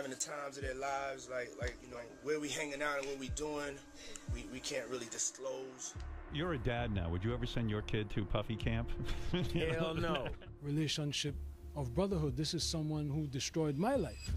having the times of their lives, like you know, where we hanging out and what we doing, we can't really disclose. You're a dad now. Would you ever send your kid to Puffy camp? Hell no. Relationship of brotherhood. This is someone who destroyed my life.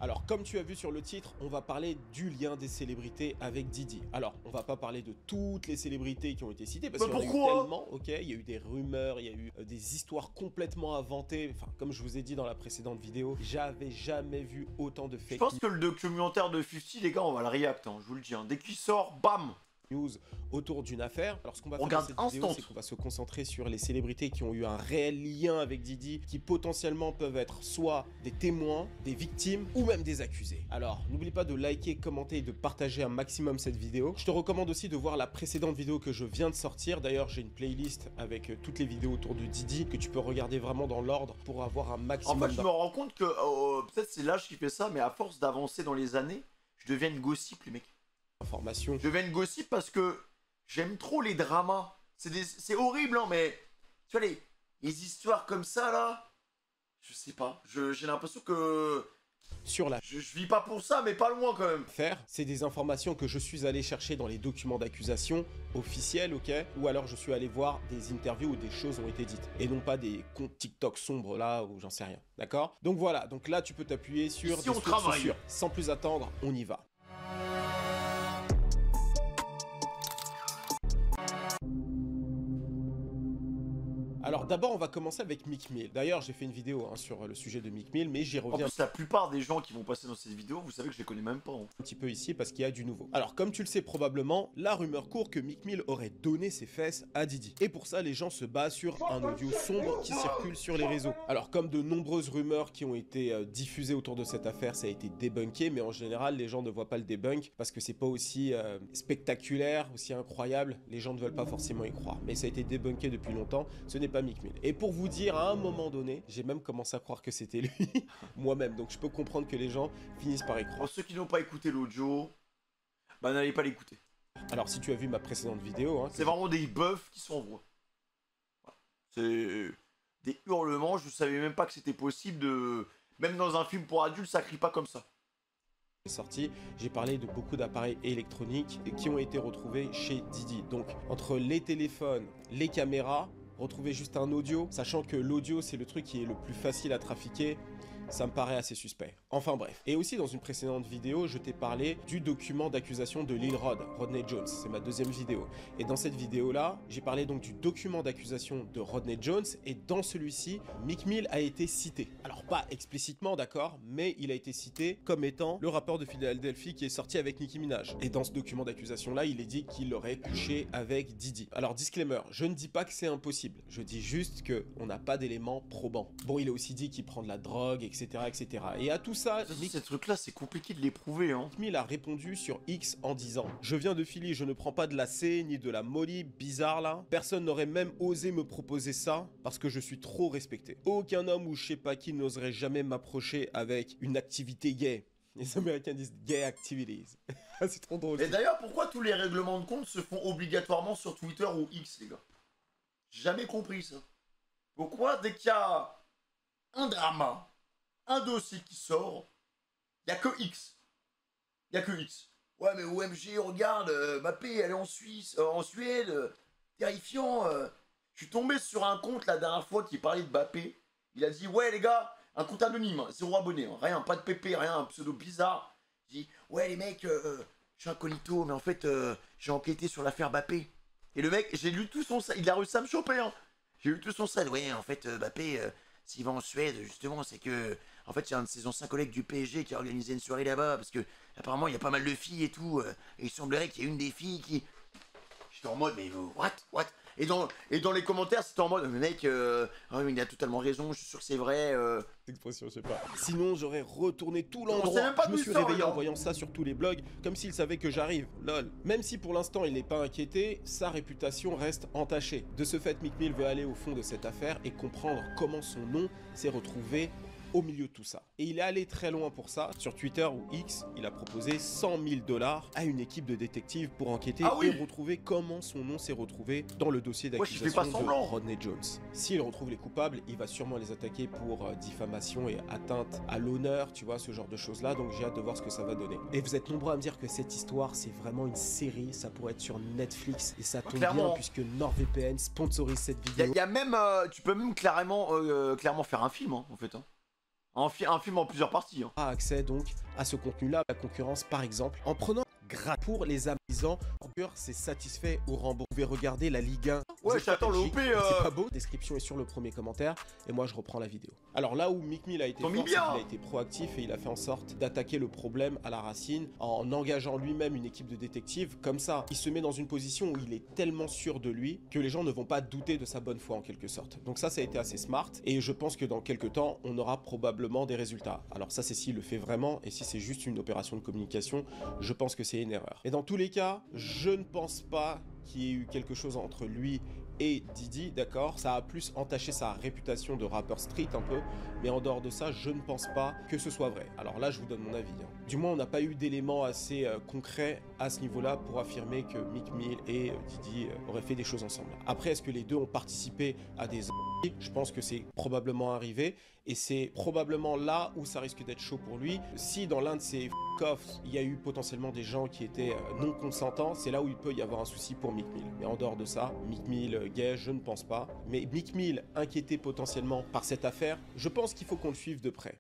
Alors, comme tu as vu sur le titre, on va parler du lien des célébrités avec Didi. Alors, on va pas parler de toutes les célébrités qui ont été citées, parce qu'il y en a eu tellement, ok. Il y a eu des rumeurs, il y a eu des histoires complètement inventées. Enfin, comme je vous ai dit dans la précédente vidéo, j'avais jamais vu autant de fake news. Je pense que le documentaire de 50, les gars, on va le react, hein, je vous le dis. Hein. Dès qu'il sort, bam! News autour d'une affaire. Alors ce qu'on va faire dans cette vidéo, c'est qu'on va se concentrer sur les célébrités qui ont eu un réel lien avec Didi, qui potentiellement peuvent être soit des témoins, des victimes ou même des accusés. Alors n'oublie pas de liker, commenter et de partager un maximum cette vidéo. Je te recommande aussi de voir la précédente vidéo que je viens de sortir. D'ailleurs j'ai une playlist avec toutes les vidéos autour de Didi que tu peux regarder vraiment dans l'ordre pour avoir un maximum. En fait je me rends compte que peut-être c'est l'âge qui fait ça, mais à force d'avancer dans les années, je deviens une gossip les mecs. Information. Je deviens une gossip parce que j'aime trop les dramas. C'est horrible, hein, mais tu vois, les histoires comme ça, là, je sais pas. J'ai l'impression que... Sur la... Je vis pas pour ça, mais pas loin quand même. C'est des informations que je suis allé chercher dans les documents d'accusation officiels, ok? Ou alors je suis allé voir des interviews où des choses ont été dites. Et non pas des comptes TikTok sombres là, où j'en sais rien. D'accord? Donc voilà, donc là tu peux t'appuyer sur... Ici on travaille. Sans plus attendre, on y va. Alors d'abord on va commencer avec Meek Mill. D'ailleurs j'ai fait une vidéo sur le sujet de Meek Mill, mais j'y reviens. En plus la plupart des gens qui vont passer dans cette vidéo, vous savez que je les connais même pas. Hein. Un petit peu ici parce qu'il y a du nouveau. Alors comme tu le sais probablement, la rumeur court que Meek Mill aurait donné ses fesses à Didi. Et pour ça les gens se basent sur un audio sombre qui circule sur les réseaux. Alors comme de nombreuses rumeurs qui ont été diffusées autour de cette affaire, ça a été débunké, mais en général les gens ne voient pas le debunk parce que c'est pas aussi spectaculaire, aussi incroyable, les gens ne veulent pas forcément y croire. Mais ça a été débunké depuis longtemps, ce n'est pas Meek Mill. Et pour vous dire, à un moment donné, j'ai même commencé à croire que c'était lui, moi-même. Donc je peux comprendre que les gens finissent par y croire. Pour ceux qui n'ont pas écouté l'audio, bah n'allez pas l'écouter. Alors si tu as vu ma précédente vidéo... c'est vraiment des bœufs qui s'envoient. Voilà. C'est des hurlements, je savais même pas que c'était possible de... Même dans un film pour adultes, ça crie pas comme ça. Sorti, j'ai parlé de beaucoup d'appareils électroniques qui ont été retrouvés chez Didi. Donc entre les téléphones, les caméras... Retrouver juste un audio, sachant que l'audio c'est le truc qui est le plus facile à trafiquer, ça me paraît assez suspect. Enfin bref. Et aussi dans une précédente vidéo, je t'ai parlé du document d'accusation de Lil Rod, Rodney Jones, c'est ma deuxième vidéo. Et dans cette vidéo-là, j'ai parlé donc du document d'accusation de Rodney Jones, et dans celui-ci, Meek Mill a été cité. Alors pas explicitement, d'accord, mais il a été cité comme étant le rappeur de Philadelphie qui est sorti avec Nicki Minaj. Et dans ce document d'accusation-là, il est dit qu'il aurait couché avec Didi. Alors disclaimer, je ne dis pas que c'est impossible, je dis juste que on n'a pas d'éléments probants. Bon, il a aussi dit qu'il prend de la drogue, etc., etc. Et à tout ça, ces trucs-là, c'est compliqué de les prouver, hein. Meek Mill a répondu sur X en disant « Je viens de Philly, je ne prends pas de la C ni de la molly bizarre là. Personne n'aurait même osé me proposer ça parce que je suis trop respecté. Aucun homme ou je sais pas qui n'oserait jamais m'approcher avec une activité gay. » Les Américains disent « gay activities ». C'est trop drôle. Et d'ailleurs, pourquoi tous les règlements de compte se font obligatoirement sur Twitter ou X, les gars? J'ai jamais compris ça. Pourquoi, dès qu'il y a un drama, un dossier qui sort, il n'y a que X. Il n'y a que X. Ouais, mais OMG, regarde, Mbappé, elle est en Suisse, en Suède, terrifiant. Je suis tombé sur un compte la dernière fois qui parlait de Mbappé. Il a dit, ouais, les gars, un compte anonyme, 0 abonné, hein, rien, pas de PP, rien, un pseudo bizarre. Il dit, ouais, les mecs, je suis incognito, mais en fait, j'ai enquêté sur l'affaire Mbappé. Et le mec, j'ai lu tout son site, il a réussi à me choper, hein. J'ai lu tout son site, ouais, en fait, Mbappé, s'il va en Suède, justement, c'est que, en fait, il y a un de ses anciens collègues du PSG qui a organisé une soirée là-bas, parce que, apparemment, il y a pas mal de filles et tout, et il semblerait qu'il y ait une des filles qui... J'étais en mode, mais what? Et dans les commentaires, c'était en mode, mais mec, oh, il a totalement raison, je suis sûr que c'est vrai. Expression, je sais pas. Sinon, j'aurais retourné tout l'endroit. Je me suis ça, réveillé en voyant ça sur tous les blogs, comme s'il savait que j'arrive. Lol. Même si pour l'instant il n'est pas inquiété, sa réputation reste entachée. De ce fait, Meek Mill veut aller au fond de cette affaire et comprendre comment son nom s'est retrouvé au milieu de tout ça. Et il est allé très loin pour ça. Sur Twitter ou X, il a proposé 100 000 $ à une équipe de détectives pour enquêter et retrouver comment son nom s'est retrouvé dans le dossier d'accusation de Rodney Jones. S'il retrouve les coupables, il va sûrement les attaquer pour diffamation et atteinte à l'honneur, tu vois, ce genre de choses-là. Donc j'ai hâte de voir ce que ça va donner. Et vous êtes nombreux à me dire que cette histoire, c'est vraiment une série. Ça pourrait être sur Netflix. Et ça tombe bien puisque NordVPN sponsorise cette vidéo. Il y a même, tu peux même clairement faire un film, hein, en fait. Hein. Un film en plusieurs parties. Hein. A accès donc à ce contenu-là, la concurrence par exemple, en prenant pour les amusants, c'est satisfait ou remboursé. Vous pouvez regarder la Ligue 1. Ouais, j'attends le OP. C'est pas beau. La description est sur le premier commentaire et moi je reprends la vidéo. Alors là où Meek Mill a été fort, c'est qu'il a été proactif et il a fait en sorte d'attaquer le problème à la racine en engageant lui-même une équipe de détectives. Comme ça, il se met dans une position où il est tellement sûr de lui que les gens ne vont pas douter de sa bonne foi en quelque sorte. Donc ça a été assez smart et je pense que dans quelques temps, on aura probablement des résultats. Alors ça c'est s'il le fait vraiment et si c'est juste une opération de communication, je pense que c'est une erreur. Et dans tous les cas, je ne pense pas qu'il y ait eu quelque chose entre lui et Diddy, d'accord, ça a plus entaché sa réputation de rappeur street un peu, mais en dehors de ça, je ne pense pas que ce soit vrai. Alors là, je vous donne mon avis. Hein. Du moins, on n'a pas eu d'éléments assez concrets à ce niveau-là pour affirmer que Meek Mill et Diddy auraient fait des choses ensemble. Après, est-ce que les deux ont participé à des... Je pense que c'est probablement arrivé, et c'est probablement là où ça risque d'être chaud pour lui. Si dans l'un de ces f***offs, il y a eu potentiellement des gens qui étaient non consentants, c'est là où il peut y avoir un souci pour Meek Mill. Mais en dehors de ça, Meek Mill gay, je ne pense pas. Mais Meek Mill inquiété potentiellement par cette affaire, je pense qu'il faut qu'on le suive de près.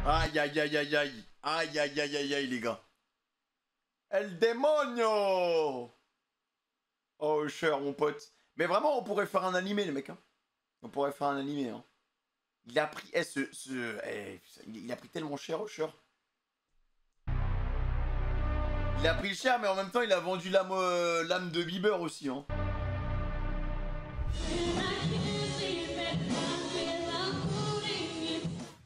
Aïe aïe aïe aïe aïe. Aïe aïe aïe aïe aïe les gars. El demonio. Oh cher mon pote. Mais vraiment on pourrait faire un animé les mecs hein. On pourrait faire un animé hein. Il a pris il a pris tellement cher Usher. Il a pris cher mais en même temps il a vendu l'âme de Bieber aussi hein.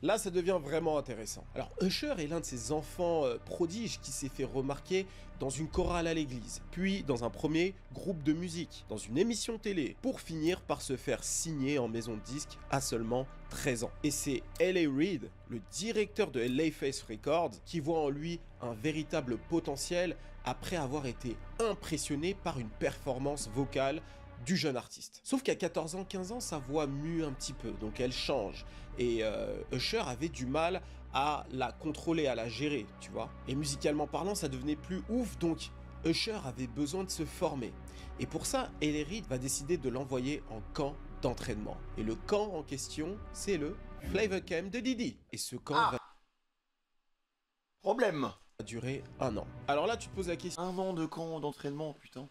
Là, ça devient vraiment intéressant. Alors, Usher est l'un de ces enfants prodiges qui s'est fait remarquer dans une chorale à l'église, puis dans un premier groupe de musique, dans une émission télé, pour finir par se faire signer en maison de disque à seulement 13 ans. Et c'est L.A. Reid, le directeur de LA Face Records, qui voit en lui un véritable potentiel après avoir été impressionné par une performance vocale du jeune artiste. Sauf qu'à 14 ans, 15 ans, sa voix mue un petit peu, donc elle change. Et Usher avait du mal à la contrôler, à la gérer, tu vois. Et musicalement parlant, ça devenait plus ouf, donc Usher avait besoin de se former. Et pour ça, L.A. Reid va décider de l'envoyer en camp d'entraînement. Et le camp en question, c'est le Flavor Camp de Diddy. Et ce camp va durer 1 an. Alors là, tu te poses la question... 1 an de camp d'entraînement, putain.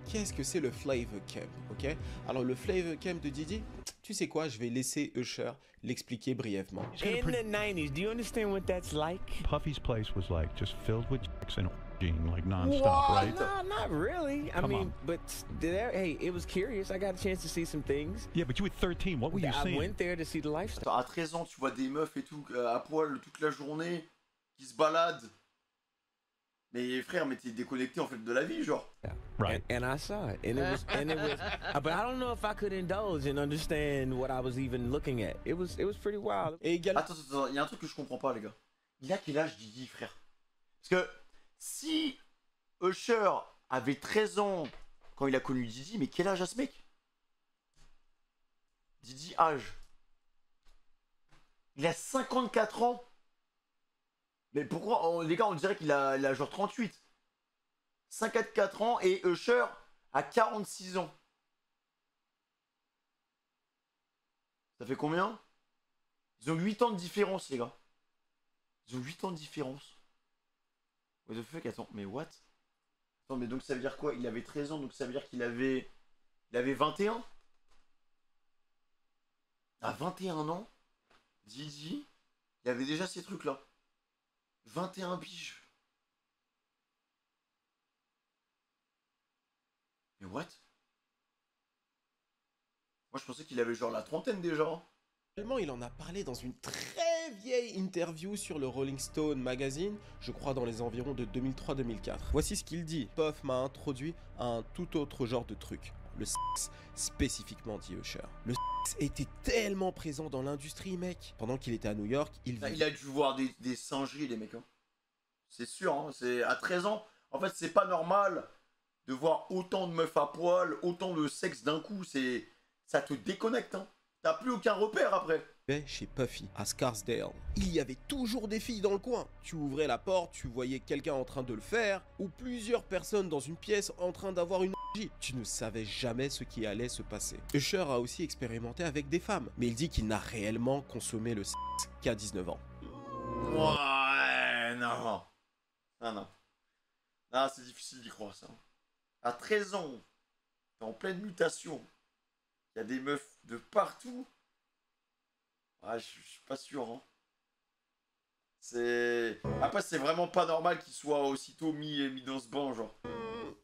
Qu'est-ce que c'est le Flavor Camp, ok? Alors le Flavor Camp de Diddy, tu sais quoi, je vais laisser Usher l'expliquer brièvement. In the 90s, do you understand what that's like? Puffy's place was like just filled with chicks and like non-stop, right? No, not really. I mean, but there, hey, it was curious. I got a chance to see some things. Yeah, but you were 13. What were you seeing? I went there to see the lifestyle. À 13 ans, tu vois des meufs et tout à poil toute la journée qui se baladent. Mais frère, mais t'es déconnecté en fait de la vie, genre. Right. And I saw it, and it was, but I don't know if I could indulge and understand what I was even looking at. It was pretty wild. Et également... Attends, il y a un truc que je comprends pas, les gars. Il a quel âge Diddy, frère? Parce que si Usher avait 13 ans quand il a connu Diddy, mais quel âge a ce mec? Diddy, âge. Il a 54 ans. Mais pourquoi, les gars, on dirait qu'il a genre 38. 54 ans et Usher a 46 ans. Ça fait combien? Ils ont 8 ans de différence, les gars. Ils ont 8 ans de différence. What the fuck, attends, mais what? Attends, mais donc ça veut dire quoi? Il avait 13 ans, donc ça veut dire qu'il avait... Il avait 21? À 21 ans, Diddy, il avait déjà ces trucs-là. 21 piges. Mais what? Moi je pensais qu'il avait genre la trentaine déjà. Il en a parlé dans une très vieille interview sur le Rolling Stone magazine, je crois dans les environs de 2003-2004. Voici ce qu'il dit. Puff m'a introduit à un tout autre genre de truc. le sexe, spécifiquement dit Usher. Le sexe était tellement présent dans l'industrie, mec. Pendant qu'il était à New York, il a dû voir des singeries, les mecs. Hein. C'est sûr, hein, c'est à 13 ans. En fait, c'est pas normal de voir autant de meufs à poil, autant de sexe d'un coup. Ça te déconnecte. Hein. T'as plus aucun repère après. Chez Puffy, à Scarsdale, il y avait toujours des filles dans le coin. Tu ouvrais la porte, tu voyais quelqu'un en train de le faire, ou plusieurs personnes dans une pièce en train d'avoir une orgie. Tu ne savais jamais ce qui allait se passer. Usher a aussi expérimenté avec des femmes, mais il dit qu'il n'a réellement consommé le sexe qu'à 19 ans. Ouais, non. Non. Ah, c'est difficile d'y croire, ça. À 13 ans, t'es en pleine mutation. Il y a des meufs de partout. Ah, je suis pas sûr. Hein. Après, c'est vraiment pas normal qu'il soit aussitôt mis dans ce banc, genre.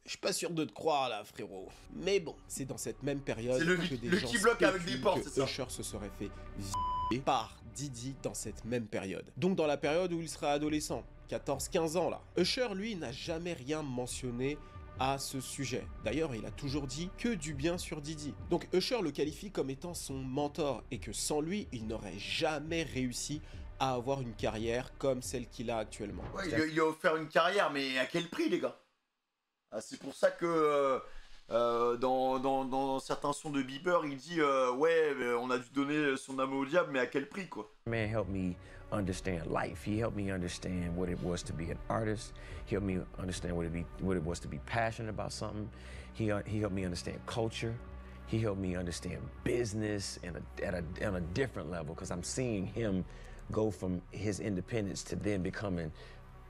Je suis pas sûr de te croire là, frérot. Mais bon, c'est dans cette même période que des gens bloc avec des portes, c'est ça. Usher se serait fait violer par Diddy dans cette même période. Donc dans la période où il sera adolescent, 14-15 ans là. Usher, lui, n'a jamais rien mentionné à ce sujet. D'ailleurs, il a toujours dit que du bien sur Diddy. Donc Usher le qualifie comme étant son mentor et que sans lui, il n'aurait jamais réussi à avoir une carrière comme celle qu'il a actuellement. Ouais, il a offert une carrière, mais à quel prix, les gars? C'est pour ça que dans certains sons de Bieber, il dit ouais, on a dû donner son âme au diable, mais à quel prix, quoi? Man helped me understand life. He helped me understand what it was to be an artist. He helped me understand what it was to be passionate about something. He helped me understand culture. He helped me understand business on a different level, because I'm seeing him go from his independence to then becoming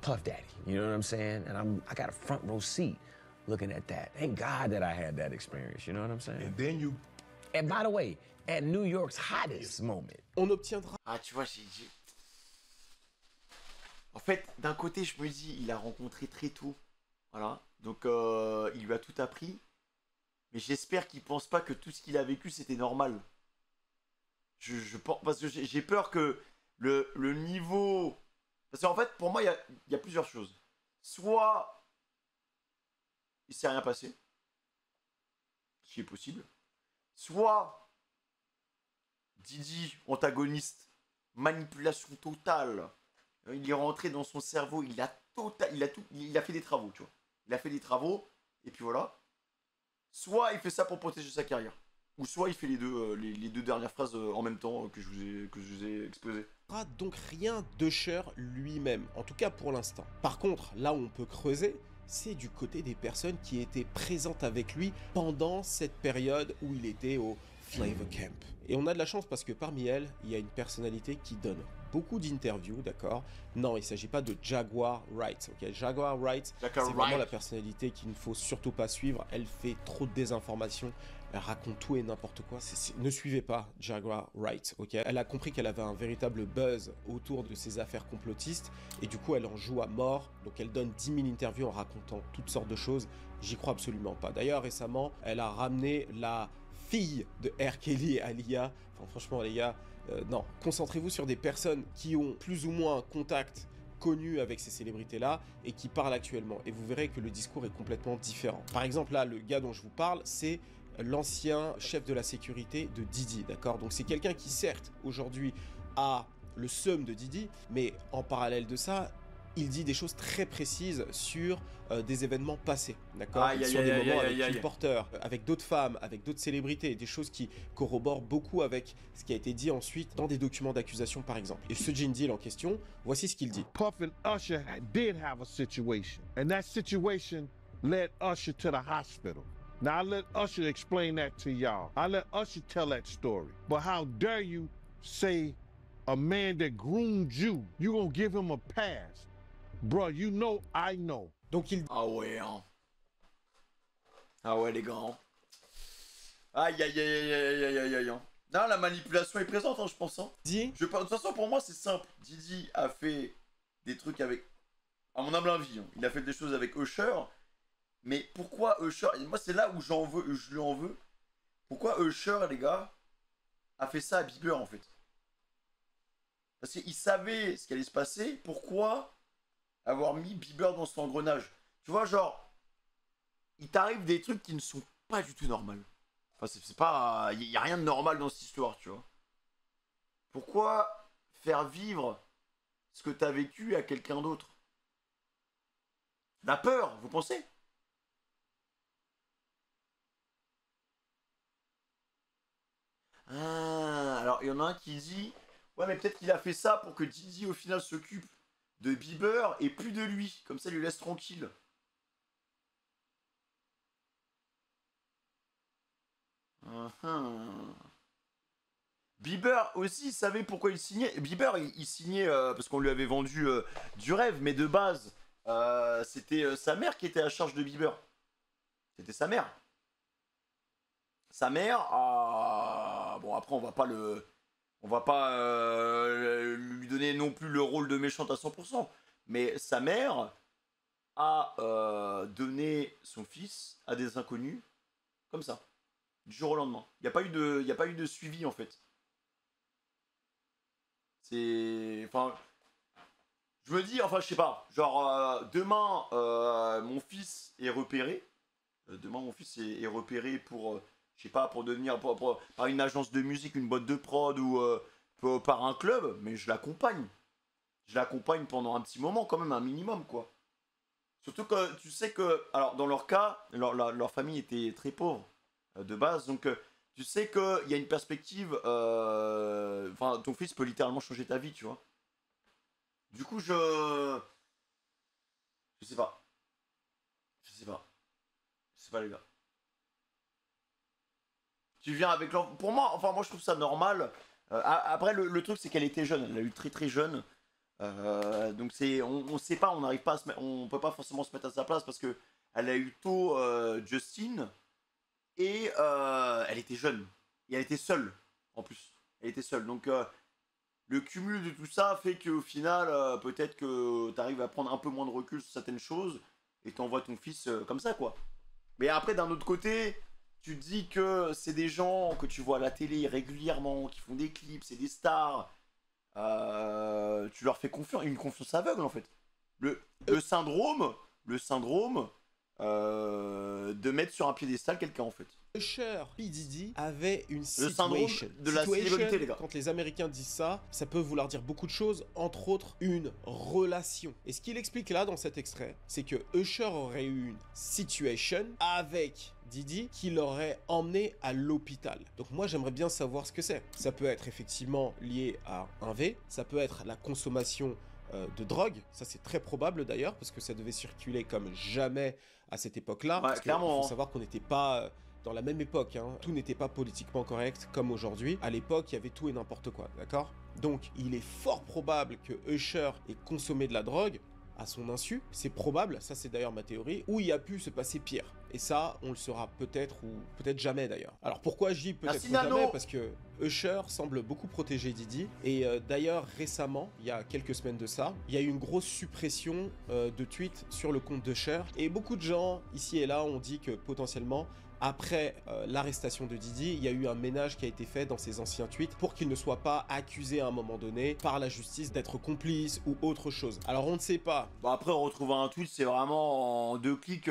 Puff Daddy. You know what I'm saying? And I got a front row seat looking at that. Thank God that I had that experience. You know what I'm saying? And then you. And by the way, at New York's hottest moment. On obtiendra. Ah, tu vois, j'ai. En fait, d'un côté, je me dis, il a rencontré très tôt. Voilà. Donc, il lui a tout appris. Mais j'espère qu'il pense pas que tout ce qu'il a vécu, c'était normal. Je pense, parce que j'ai peur que le niveau... Parce qu'en fait, pour moi, il y a plusieurs choses. Soit il s'est rien passé, ce qui est possible. Soit Diddy, antagoniste, manipulation totale. Il est rentré dans son cerveau, il a fait des travaux, tu vois. Il a fait des travaux, et puis voilà. Soit il fait ça pour protéger sa carrière, ou soit il fait les deux dernières phrases en même temps que je vous ai exposées. Donc rien d'Usher lui-même, en tout cas pour l'instant. Par contre, là où on peut creuser, c'est du côté des personnes qui étaient présentes avec lui pendant cette période où il était au Flavor Camp. Et on a de la chance parce que parmi elles, il y a une personnalité qui donne beaucoup d'interviews, d'accord? Non, il ne s'agit pas de Jaguar Wright, ok? Jaguar Wright, c'est vraiment la personnalité qu'il ne faut surtout pas suivre. Elle fait trop de désinformation, elle raconte tout et n'importe quoi. Ne suivez pas Jaguar Wright, ok? Elle a compris qu'elle avait un véritable buzz autour de ses affaires complotistes et du coup, elle en joue à mort. Donc, elle donne 10 000 interviews en racontant toutes sortes de choses. J'y crois absolument pas. D'ailleurs, récemment, elle a ramené la fille de R. Kelly et Aaliyah. Enfin, franchement, les gars, non. Concentrez-vous sur des personnes qui ont plus ou moins un contact connu avec ces célébrités-là et qui parlent actuellement. Et vous verrez que le discours est complètement différent. Par exemple, là, le gars dont je vous parle, c'est l'ancien chef de la sécurité de Diddy, d'accord? Donc, c'est quelqu'un qui, certes, aujourd'hui, a le seum de Diddy, mais en parallèle de ça, il dit des choses très précises sur des événements passés, d'accord? Sur des moments avec Kim Porter, avec d'autres femmes, avec d'autres célébrités, des choses qui corroborent beaucoup avec ce qui a été dit ensuite dans des documents d'accusation, par exemple. Et ce gin deal en question, voici ce qu'il dit. Puff and Usher did have a situation, and that situation led Usher to the hospital. Now, I let Usher explain that to y'all. I let Usher tell that story. But how dare you say a man that groomed you, you gonna give him a pass? Bro, you know I know. Donc il... Ah ouais, hein. Ah ouais, les gars. Hein. Aïe, aïe, aïe, aïe, aïe, aïe, aïe. Non, la manipulation est présente, hein, je pense. Hein. De toute façon, pour moi, c'est simple. Diddy a fait des trucs avec... À mon humble avis, hein. Il a fait des choses avec Usher. Mais pourquoi Usher... Moi, c'est là où je lui en veux. Pourquoi Usher, les gars, a fait ça à Bieber, en fait? Parce qu'il savait ce qui allait se passer. Pourquoi avoir mis Bieber dans son engrenage? Tu vois, genre, il t'arrive des trucs qui ne sont pas du tout normaux. Enfin, c'est pas... Il y a rien de normal dans cette histoire, tu vois. Pourquoi faire vivre ce que t'as vécu à quelqu'un d'autre? La peur, vous pensez? Ah, alors il y en a un qui dit... Ouais, mais peut-être qu'il a fait ça pour que Didi, au final, s'occupe de Bieber et plus de lui. Comme ça, il lui laisse tranquille. Bieber aussi, il savait pourquoi il signait. Bieber, il signait parce qu'on lui avait vendu du rêve, mais de base, c'était sa mère qui était à charge de Bieber. C'était sa mère. Sa mère, bon après on va pas lui donner non plus le rôle de méchante à 100%, mais sa mère a donné son fils à des inconnus comme ça, du jour au lendemain. Il n'y a pas eu de suivi en fait. Enfin, je me dis, enfin je sais pas, genre demain mon fils est repéré. Demain mon fils est repéré pour, je sais pas, pour devenir par une agence de musique, une boîte de prod ou par un club, mais je l'accompagne. Je l'accompagne pendant un petit moment quand même, un minimum quoi. Surtout que tu sais que, alors dans leur cas, leur famille était très pauvre de base, donc tu sais qu'il y a une perspective, enfin ton fils peut littéralement changer ta vie, tu vois. Du coup je sais pas. Je sais pas les gars. Tu viens avec l'enfant. Pour moi, enfin moi je trouve ça normal. Après le truc c'est qu'elle était jeune, elle a eu très très jeune. Donc on sait pas, on n'arrive pas à on peut pas forcément se mettre à sa place parce que elle a eu tôt Justin et elle était jeune et elle était seule en plus. Elle était seule. Donc le cumul de tout ça fait qu'au final peut-être que tu arrives à prendre un peu moins de recul sur certaines choses et t'envoies ton fils comme ça quoi. Mais après d'un autre côté, tu te dis que c'est des gens que tu vois à la télé régulièrement, qui font des clips, c'est des stars. Tu leur fais confiance, une confiance aveugle en fait. Le syndrome de mettre sur un piédestal quelqu'un en fait. Usher P. Diddy avait une syndrome situation. de la célébrité, les gars. Quand les Américains disent ça, ça peut vouloir dire beaucoup de choses, entre autres une relation. Et ce qu'il explique là dans cet extrait, c'est que Usher aurait eu une situation avec Diddy qui l'aurait emmené à l'hôpital. Donc moi j'aimerais bien savoir ce que c'est. Ça peut être effectivement lié à un V, ça peut être la consommation de drogue, ça c'est très probable d'ailleurs, parce que ça devait circuler comme jamais à cette époque-là. Ouais, parce qu'il clairement. faut savoir qu'on n'était pas dans la même époque, hein. Tout n'était pas politiquement correct comme aujourd'hui. À l'époque, il y avait tout et n'importe quoi, d'accord? Donc, il est fort probable que Usher ait consommé de la drogue à son insu. C'est probable, ça c'est d'ailleurs ma théorie, où il a pu se passer pire. Et ça, on le saura peut-être ou peut-être jamais d'ailleurs. Alors pourquoi je dis peut-être jamais? Parce que Usher semble beaucoup protéger Diddy. Et d'ailleurs, récemment, il y a quelques semaines de ça, il y a eu une grosse suppression de tweets sur le compte d'Usher. Et beaucoup de gens, ici et là, ont dit que potentiellement, après l'arrestation de Diddy, il y a eu un ménage qui a été fait dans ses anciens tweets pour qu'il ne soit pas accusé à un moment donné par la justice d'être complice ou autre chose. Alors on ne sait pas. Bon après retrouver un tweet c'est vraiment en 2 clics,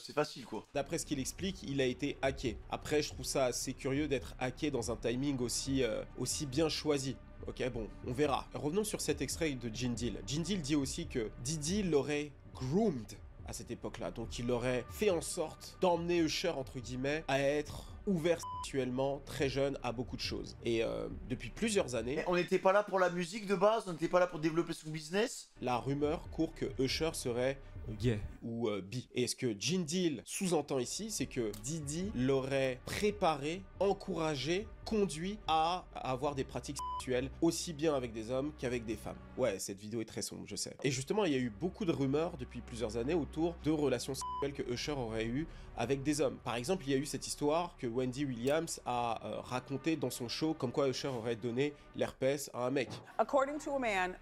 c'est facile quoi. D'après ce qu'il explique, il a été hacké. Après je trouve ça assez curieux d'être hacké dans un timing aussi bien choisi. Ok bon, on verra. Revenons sur cet extrait de Gene Deal. Gene Deal dit aussi que Diddy l'aurait groomed à cette époque-là. Donc il aurait fait en sorte d'emmener Usher, entre guillemets, à être ouvert sexuellement, très jeune, à beaucoup de choses. Et depuis plusieurs années... Mais on n'était pas là pour la musique de base, on n'était pas là pour développer son business. La rumeur court que Usher serait gay ou bi. Et ce que Gene Deal sous-entend ici, c'est que Diddy l'aurait préparé, encouragé, conduit à avoir des pratiques sexuelles aussi bien avec des hommes qu'avec des femmes. Ouais, cette vidéo est très sombre, je sais. Et justement, il y a eu beaucoup de rumeurs depuis plusieurs années autour de relations sexuelles que Usher aurait eues avec des hommes. Par exemple, il y a eu cette histoire que Wendy Williams a racontée dans son show, comme quoi Usher aurait donné l'herpès à un mec. According to a man,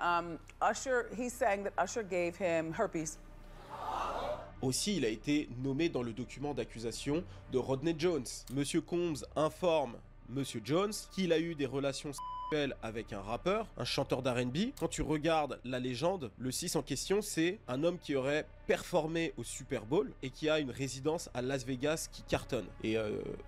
Usher, he's saying that Usher gave him herpes. Aussi, il a été nommé dans le document d'accusation de Rodney Jones. Monsieur Combs informe Monsieur Jones qu'il a eu des relations sexuelles avec un rappeur, un chanteur d'R&B. Quand tu regardes la légende, le 6 en question, c'est un homme qui aurait performé au Super Bowl et qui a une résidence à Las Vegas qui cartonne. Et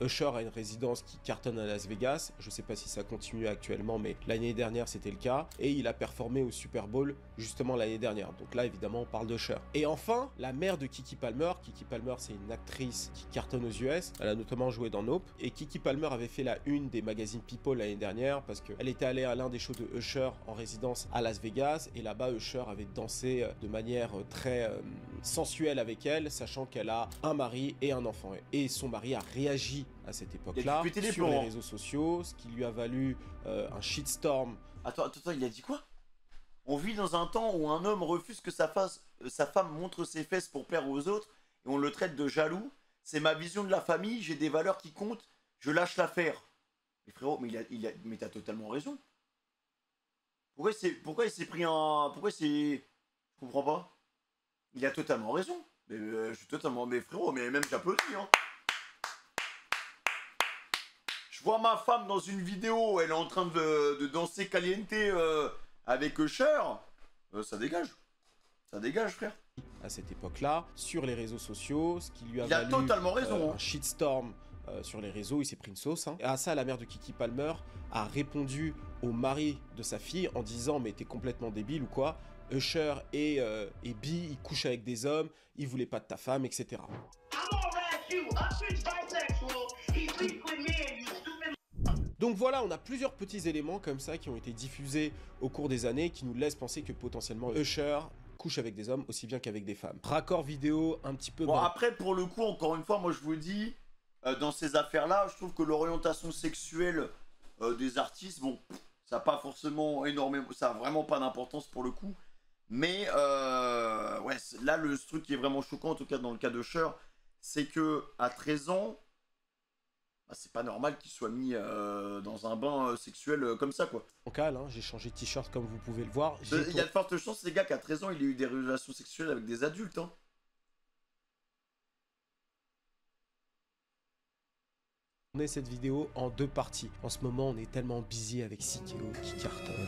Usher a une résidence qui cartonne à Las Vegas. Je sais pas si ça continue actuellement, mais l'année dernière c'était le cas. Et il a performé au Super Bowl justement l'année dernière. Donc là évidemment on parle d'Usher. Et enfin, la mère de Keke Palmer. Keke Palmer, c'est une actrice qui cartonne aux US. Elle a notamment joué dans Nope. Et Keke Palmer avait fait la une des magazines People l'année dernière parce qu'elle était allée à l'un des shows de Usher en résidence à Las Vegas. Et là-bas, Usher avait dansé de manière très sensuelle avec elle, sachant qu'elle a un mari et un enfant. Et son mari a réagi à cette époque-là sur les réseaux sociaux, ce qui lui a valu un shitstorm. Attends, il a dit quoi? On vit dans un temps où un homme refuse que sa femme montre ses fesses pour plaire aux autres et on le traite de jaloux. C'est ma vision de la famille, j'ai des valeurs qui comptent, je lâche l'affaire. Mais frérot, mais t'as totalement raison. Pourquoi il s'est pris un... Pourquoi c'est... Je comprends pas. Il a totalement raison. Mais je suis totalement... Mais frérot, mais même j'applaudis, hein. Je vois ma femme dans une vidéo, elle est en train de danser caliente avec Usher. Ça dégage. Ça dégage, frère. À cette époque-là, sur les réseaux sociaux, ce qui lui a valu totalement raison, un shitstorm sur les réseaux, il s'est pris une sauce. Hein. Et à ça, la mère de Keke Palmer a répondu au mari de sa fille en disant « Mais t'es complètement débile ou quoi ? Usher et B, ils couchent avec des hommes, ils voulaient pas de ta femme, etc. » Donc voilà, on a plusieurs petits éléments comme ça qui ont été diffusés au cours des années qui nous laissent penser que potentiellement Usher couche avec des hommes aussi bien qu'avec des femmes. Raccord vidéo un petit peu... Bon, après, pour le coup, encore une fois, moi je vous dis, dans ces affaires-là, je trouve que l'orientation sexuelle des artistes, bon, ça n'a pas forcément énormément... Ça n'a vraiment pas d'importance pour le coup. Mais, ouais, là, le truc qui est vraiment choquant, en tout cas dans le cas de Usher, c'est que à 13 ans... c'est pas normal qu'il soit mis dans un bain sexuel comme ça, quoi. En cas, hein, j'ai changé de t-shirt comme vous pouvez le voir. Il y a de fortes chances, les gars, qu'à 13 ans, il ait eu des relations sexuelles avec des adultes. Hein. On est cette vidéo en 2 parties. En ce moment, on est tellement busy avec Sikeo qui cartonne.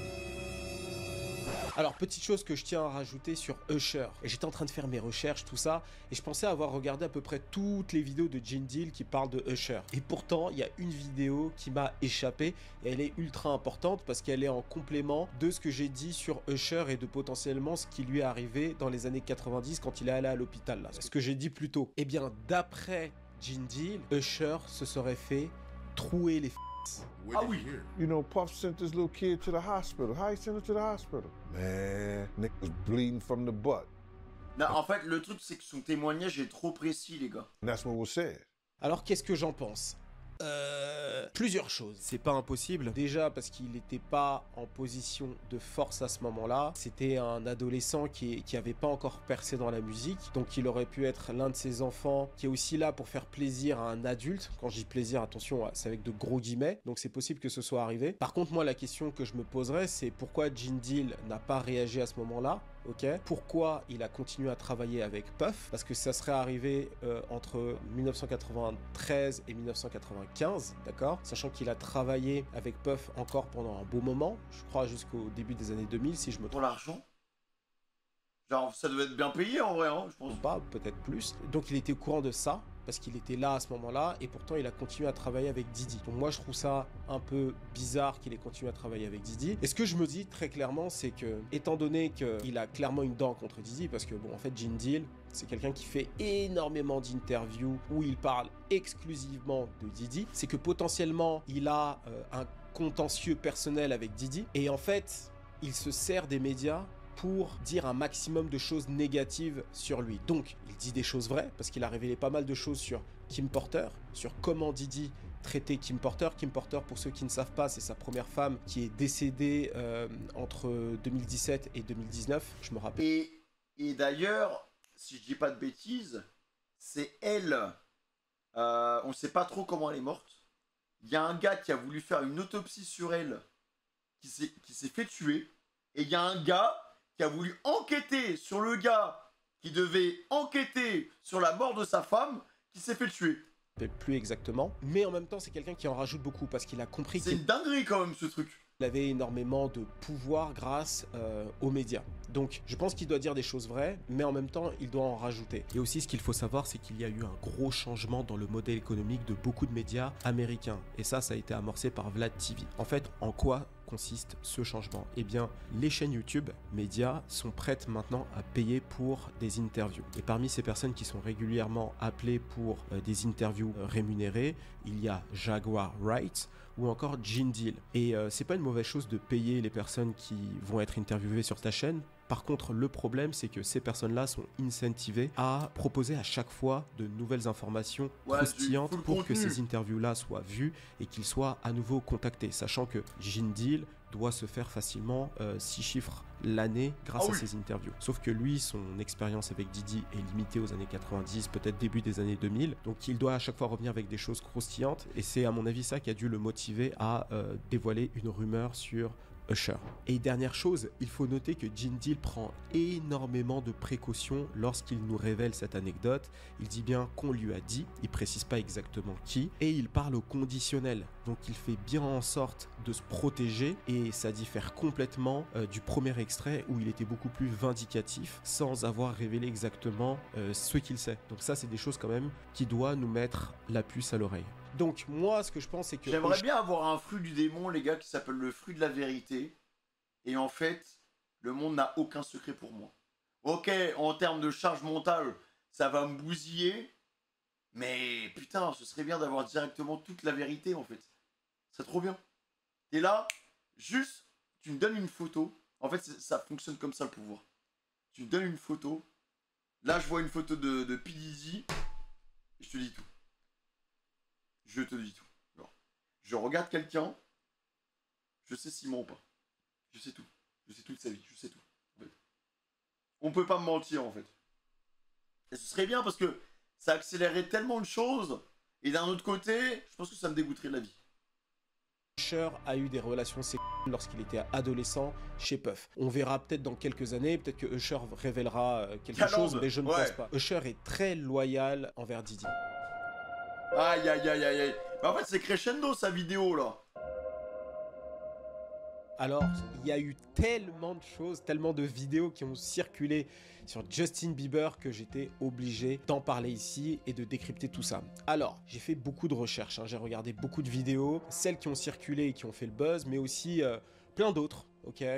Alors, petite chose que je tiens à rajouter sur Usher. Et j'étais en train de faire mes recherches, tout ça, et je pensais avoir regardé à peu près toutes les vidéos de Gene Deal qui parlent de Usher. Et pourtant, il y a une vidéo qui m'a échappé, et elle est ultra importante parce qu'elle est en complément de ce que j'ai dit sur Usher et de potentiellement ce qui lui est arrivé dans les années 90 quand il est allé à l'hôpital. Là, ce que j'ai dit plus tôt. Eh bien, d'après Gene Deal, Usher se serait fait trouer les Ah oui. You know, Puff sent this little kid to the hospital. How he sent him to the hospital? Man, Nick was bleeding from the butt. Non, en fait, le truc, c'est que son témoignage est trop précis, les gars. And that's what was said. Alors, qu'est-ce que j'en pense ? Plusieurs choses. C'est pas impossible. Déjà parce qu'il n'était pas en position de force à ce moment-là. C'était un adolescent qui avait pas encore percé dans la musique. Donc il aurait pu être l'un de ses enfants qui est aussi là pour faire plaisir à un adulte. Quand je dis plaisir, attention, c'est avec de gros guillemets. Donc c'est possible que ce soit arrivé. Par contre, moi, la question que je me poserais, c'est pourquoi Gene Deal n'a pas réagi à ce moment-là ? Ok. Pourquoi il a continué à travailler avec Puff? Parce que ça serait arrivé entre 1993 et 1995, d'accord? Sachant qu'il a travaillé avec Puff encore pendant un beau moment, je crois jusqu'au début des années 2000, si je me trompe. Pour l'argent? Genre, ça devait être bien payé en vrai, hein, je pense. Pas, peut-être plus. Donc il était au courant de ça, parce qu'il était là à ce moment-là, et pourtant il a continué à travailler avec Diddy. Donc moi je trouve ça un peu bizarre qu'il ait continué à travailler avec Diddy. Et ce que je me dis très clairement, c'est que, étant donné qu'il a clairement une dent contre Diddy, parce que bon, en fait, Gene Deal, c'est quelqu'un qui fait énormément d'interviews où il parle exclusivement de Diddy, c'est que potentiellement il a un contentieux personnel avec Diddy, et en fait, il se sert des médias pour dire un maximum de choses négatives sur lui. Donc, il dit des choses vraies, parce qu'il a révélé pas mal de choses sur Kim Porter, sur comment Diddy traitait Kim Porter. Kim Porter, pour ceux qui ne savent pas, c'est sa première femme qui est décédée entre 2017 et 2019, je me rappelle. Et d'ailleurs, si je dis pas de bêtises, c'est elle, on ne sait pas trop comment elle est morte. Il y a un gars qui a voulu faire une autopsie sur elle, qui s'est fait tuer, et il y a un gars qui a voulu enquêter sur le gars qui devait enquêter sur la mort de sa femme, qui s'est fait tuer. Plus exactement, mais en même temps c'est quelqu'un qui en rajoute beaucoup parce qu'il a compris. C'est une dinguerie quand même ce truc. Il avait énormément de pouvoir grâce aux médias. Donc je pense qu'il doit dire des choses vraies, mais en même temps il doit en rajouter. Et aussi ce qu'il faut savoir, c'est qu'il y a eu un gros changement dans le modèle économique de beaucoup de médias américains. Et ça a été amorcé par Vlad TV. En fait, en quoi consiste ce changement? Eh bien, les chaînes YouTube, médias, sont prêtes maintenant à payer pour des interviews. Et parmi ces personnes qui sont régulièrement appelées pour des interviews rémunérées, il y a Jaguar Wright ou encore Gene Deal. Et c'est pas une mauvaise chose de payer les personnes qui vont être interviewées sur ta chaîne. Par contre, le problème, c'est que ces personnes-là sont incentivées à proposer à chaque fois de nouvelles informations croustillantes pour que ces interviews-là soient vues et qu'ils soient à nouveau contactés, sachant que Gene Deal doit se faire facilement 6 chiffres l'année grâce à ces interviews. Sauf que lui, son expérience avec Didi est limitée aux années 90, peut-être début des années 2000, donc il doit à chaque fois revenir avec des choses croustillantes, et c'est à mon avis ça qui a dû le motiver à dévoiler une rumeur sur Usher. Et dernière chose, il faut noter que Gene Deal prend énormément de précautions lorsqu'il nous révèle cette anecdote. Il dit bien qu'on lui a dit, il précise pas exactement qui, et il parle au conditionnel. Donc il fait bien en sorte de se protéger, et ça diffère complètement du premier extrait où il était beaucoup plus vindicatif sans avoir révélé exactement ce qu'il sait. Donc ça, c'est des choses quand même qui doivent nous mettre la puce à l'oreille. Donc moi, ce que je pense, c'est que... J'aimerais bien avoir un fruit du démon, les gars, qui s'appelle le fruit de la vérité. Et en fait, le monde n'a aucun secret pour moi. Ok, en termes de charge mentale, ça va me bousiller. Mais putain, ce serait bien d'avoir directement toute la vérité, en fait. C'est trop bien. Et là, juste, tu me donnes une photo. En fait, ça fonctionne comme ça, le pouvoir. Tu me donnes une photo. Là, je vois une photo de P. Diddy. Et je te dis tout. Je te dis tout. Alors, je regarde quelqu'un, je sais s'il ment ou pas. Je sais tout. Je sais toute sa vie, je sais tout. En fait. On peut pas me mentir, en fait. Et ce serait bien parce que ça accélérerait tellement de choses. Et d'un autre côté, je pense que ça me dégoûterait de la vie. Usher a eu des relations sexuelles lorsqu'il était adolescent chez Puff. On verra peut-être dans quelques années, peut-être que Usher révélera quelque chose, mais je ne pense pas. Usher est très loyal envers Diddy. Aïe aïe aïe aïe aïe. Mais en fait c'est crescendo sa vidéo là. Alors il y a eu tellement de choses, tellement de vidéos qui ont circulé sur Justin Bieber que j'étais obligé d'en parler ici et de décrypter tout ça. Alors j'ai fait beaucoup de recherches, j'ai regardé beaucoup de vidéos, celles qui ont circulé et qui ont fait le buzz, mais aussi plein d'autres.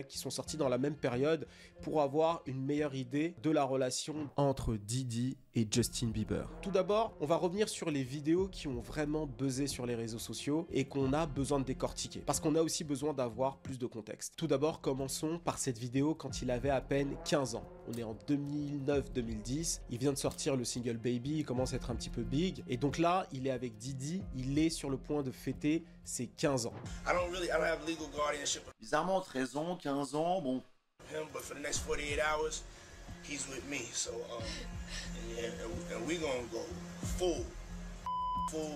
Qui sont sortis dans la même période pour avoir une meilleure idée de la relation entre Diddy et Justin Bieber. Tout d'abord, on va revenir sur les vidéos qui ont vraiment buzzé sur les réseaux sociaux et qu'on a besoin de décortiquer, parce qu'on a aussi besoin d'avoir plus de contexte. Tout d'abord, commençons par cette vidéo quand il avait à peine 15 ans. On est en 2009-2010, il vient de sortir le single Baby, il commence à être un petit peu big, et donc là, il est avec Diddy, il est sur le point de fêter ses 15 ans. Bizarrement, 13 ans, 15 ans, bon. But for the next 48 hours, he's with me. So, and we're gonna go full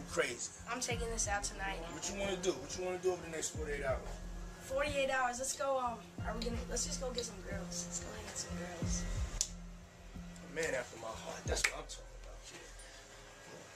crazy. I'm taking this out tonight. What you wanna do? What you wanna do over the next 48 hours? 48 hours. Let's go. Let's just go get some girls. Let's go hang with some girls. A man after my heart. That's what I'm talking about.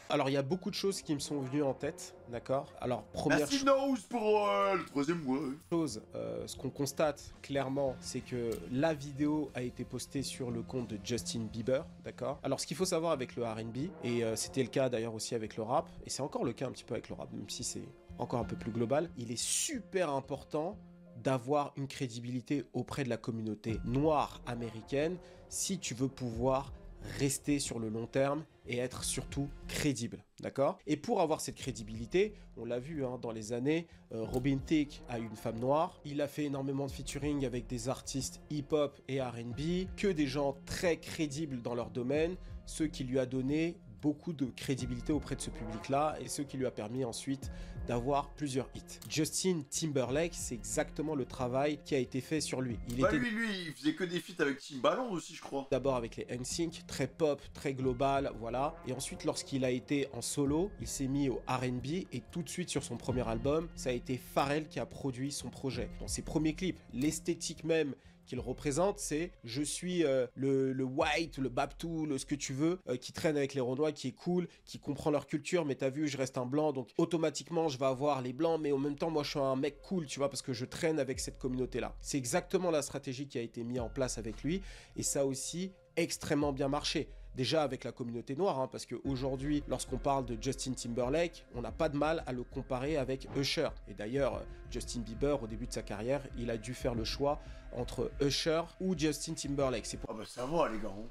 Alors il y a beaucoup de choses qui me sont venues en tête, d'accord? Alors première chose pour le troisième mois. Ce qu'on constate clairement, c'est que la vidéo a été postée sur le compte de Justin Bieber, d'accord? Alors ce qu'il faut savoir avec le R&B, et c'était le cas d'ailleurs aussi avec le rap, et c'est encore le cas un petit peu avec le rap, même si c'est encore un peu plus global, il est super important d'avoir une crédibilité auprès de la communauté noire américaine si tu veux pouvoir rester sur le long terme et être surtout crédible, d'accord? Et pour avoir cette crédibilité, on l'a vu dans les années, Robin Thicke a eu une femme noire, il a fait énormément de featuring avec des artistes hip-hop et R&B, que des gens très crédibles dans leur domaine, ce qui lui a donné beaucoup de crédibilité auprès de ce public-là et ce qui lui a permis ensuite d'avoir plusieurs hits. Justin Timberlake, c'est exactement le travail qui a été fait sur lui. Lui, il faisait que des feats avec Timbaland aussi, je crois. D'abord avec les NSYNC, très pop, très global, voilà. Et ensuite, lorsqu'il a été en solo, il s'est mis au R&B et tout de suite sur son premier album, ça a été Pharrell qui a produit son projet. Dans ses premiers clips, l'esthétique même qu'il représente, c'est je suis le white, le Babtou, ce que tu veux, qui traîne avec les Renois, qui est cool, qui comprend leur culture, mais t'as vu, je reste un blanc, donc automatiquement je vais avoir les blancs, mais en même temps moi je suis un mec cool, tu vois, parce que je traîne avec cette communauté-là. C'est exactement la stratégie qui a été mise en place avec lui, et ça aussi extrêmement bien marché. Déjà avec la communauté noire, hein, parce qu'aujourd'hui, lorsqu'on parle de Justin Timberlake, on n'a pas de mal à le comparer avec Usher. Et d'ailleurs, Justin Bieber, au début de sa carrière, il a dû faire le choix entre Usher ou Justin Timberlake. C'est pour... Ah bah ça va les gars. Hein.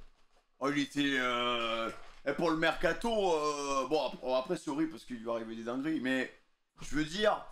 Oh, il était... Et pour le mercato, bon après c'est horrible parce qu'il lui arrivait des dingueries, mais je veux dire,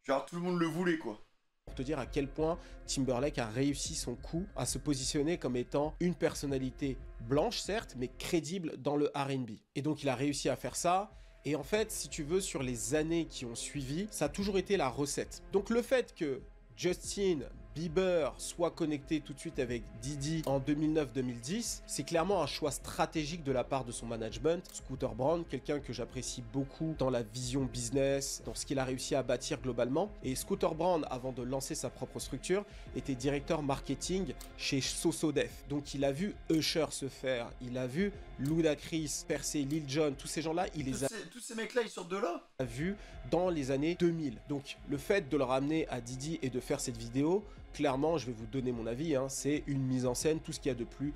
genre tout le monde le voulait quoi. Pour te dire à quel point Timberlake a réussi son coup à se positionner comme étant une personnalité blanche certes, mais crédible dans le R&B. Et donc il a réussi à faire ça. Et en fait, si tu veux, sur les années qui ont suivi, ça a toujours été la recette. Donc le fait que Justin Bieber soit connecté tout de suite avec Diddy en 2009-2010, c'est clairement un choix stratégique de la part de son management. Scooter Braun, quelqu'un que j'apprécie beaucoup dans la vision business, dans ce qu'il a réussi à bâtir globalement. Et Scooter Braun, avant de lancer sa propre structure, était directeur marketing chez So Def. Donc il a vu Usher se faire, il a vu Ludacris percer, Lil Jon, tous ces gens-là, il les a... Tous ces mecs-là, ils sortent de là vu dans les années 2000. Donc le fait de le ramener à Diddy et de faire cette vidéo, clairement, je vais vous donner mon avis, hein, c'est une mise en scène, tout ce qu'il y a de plus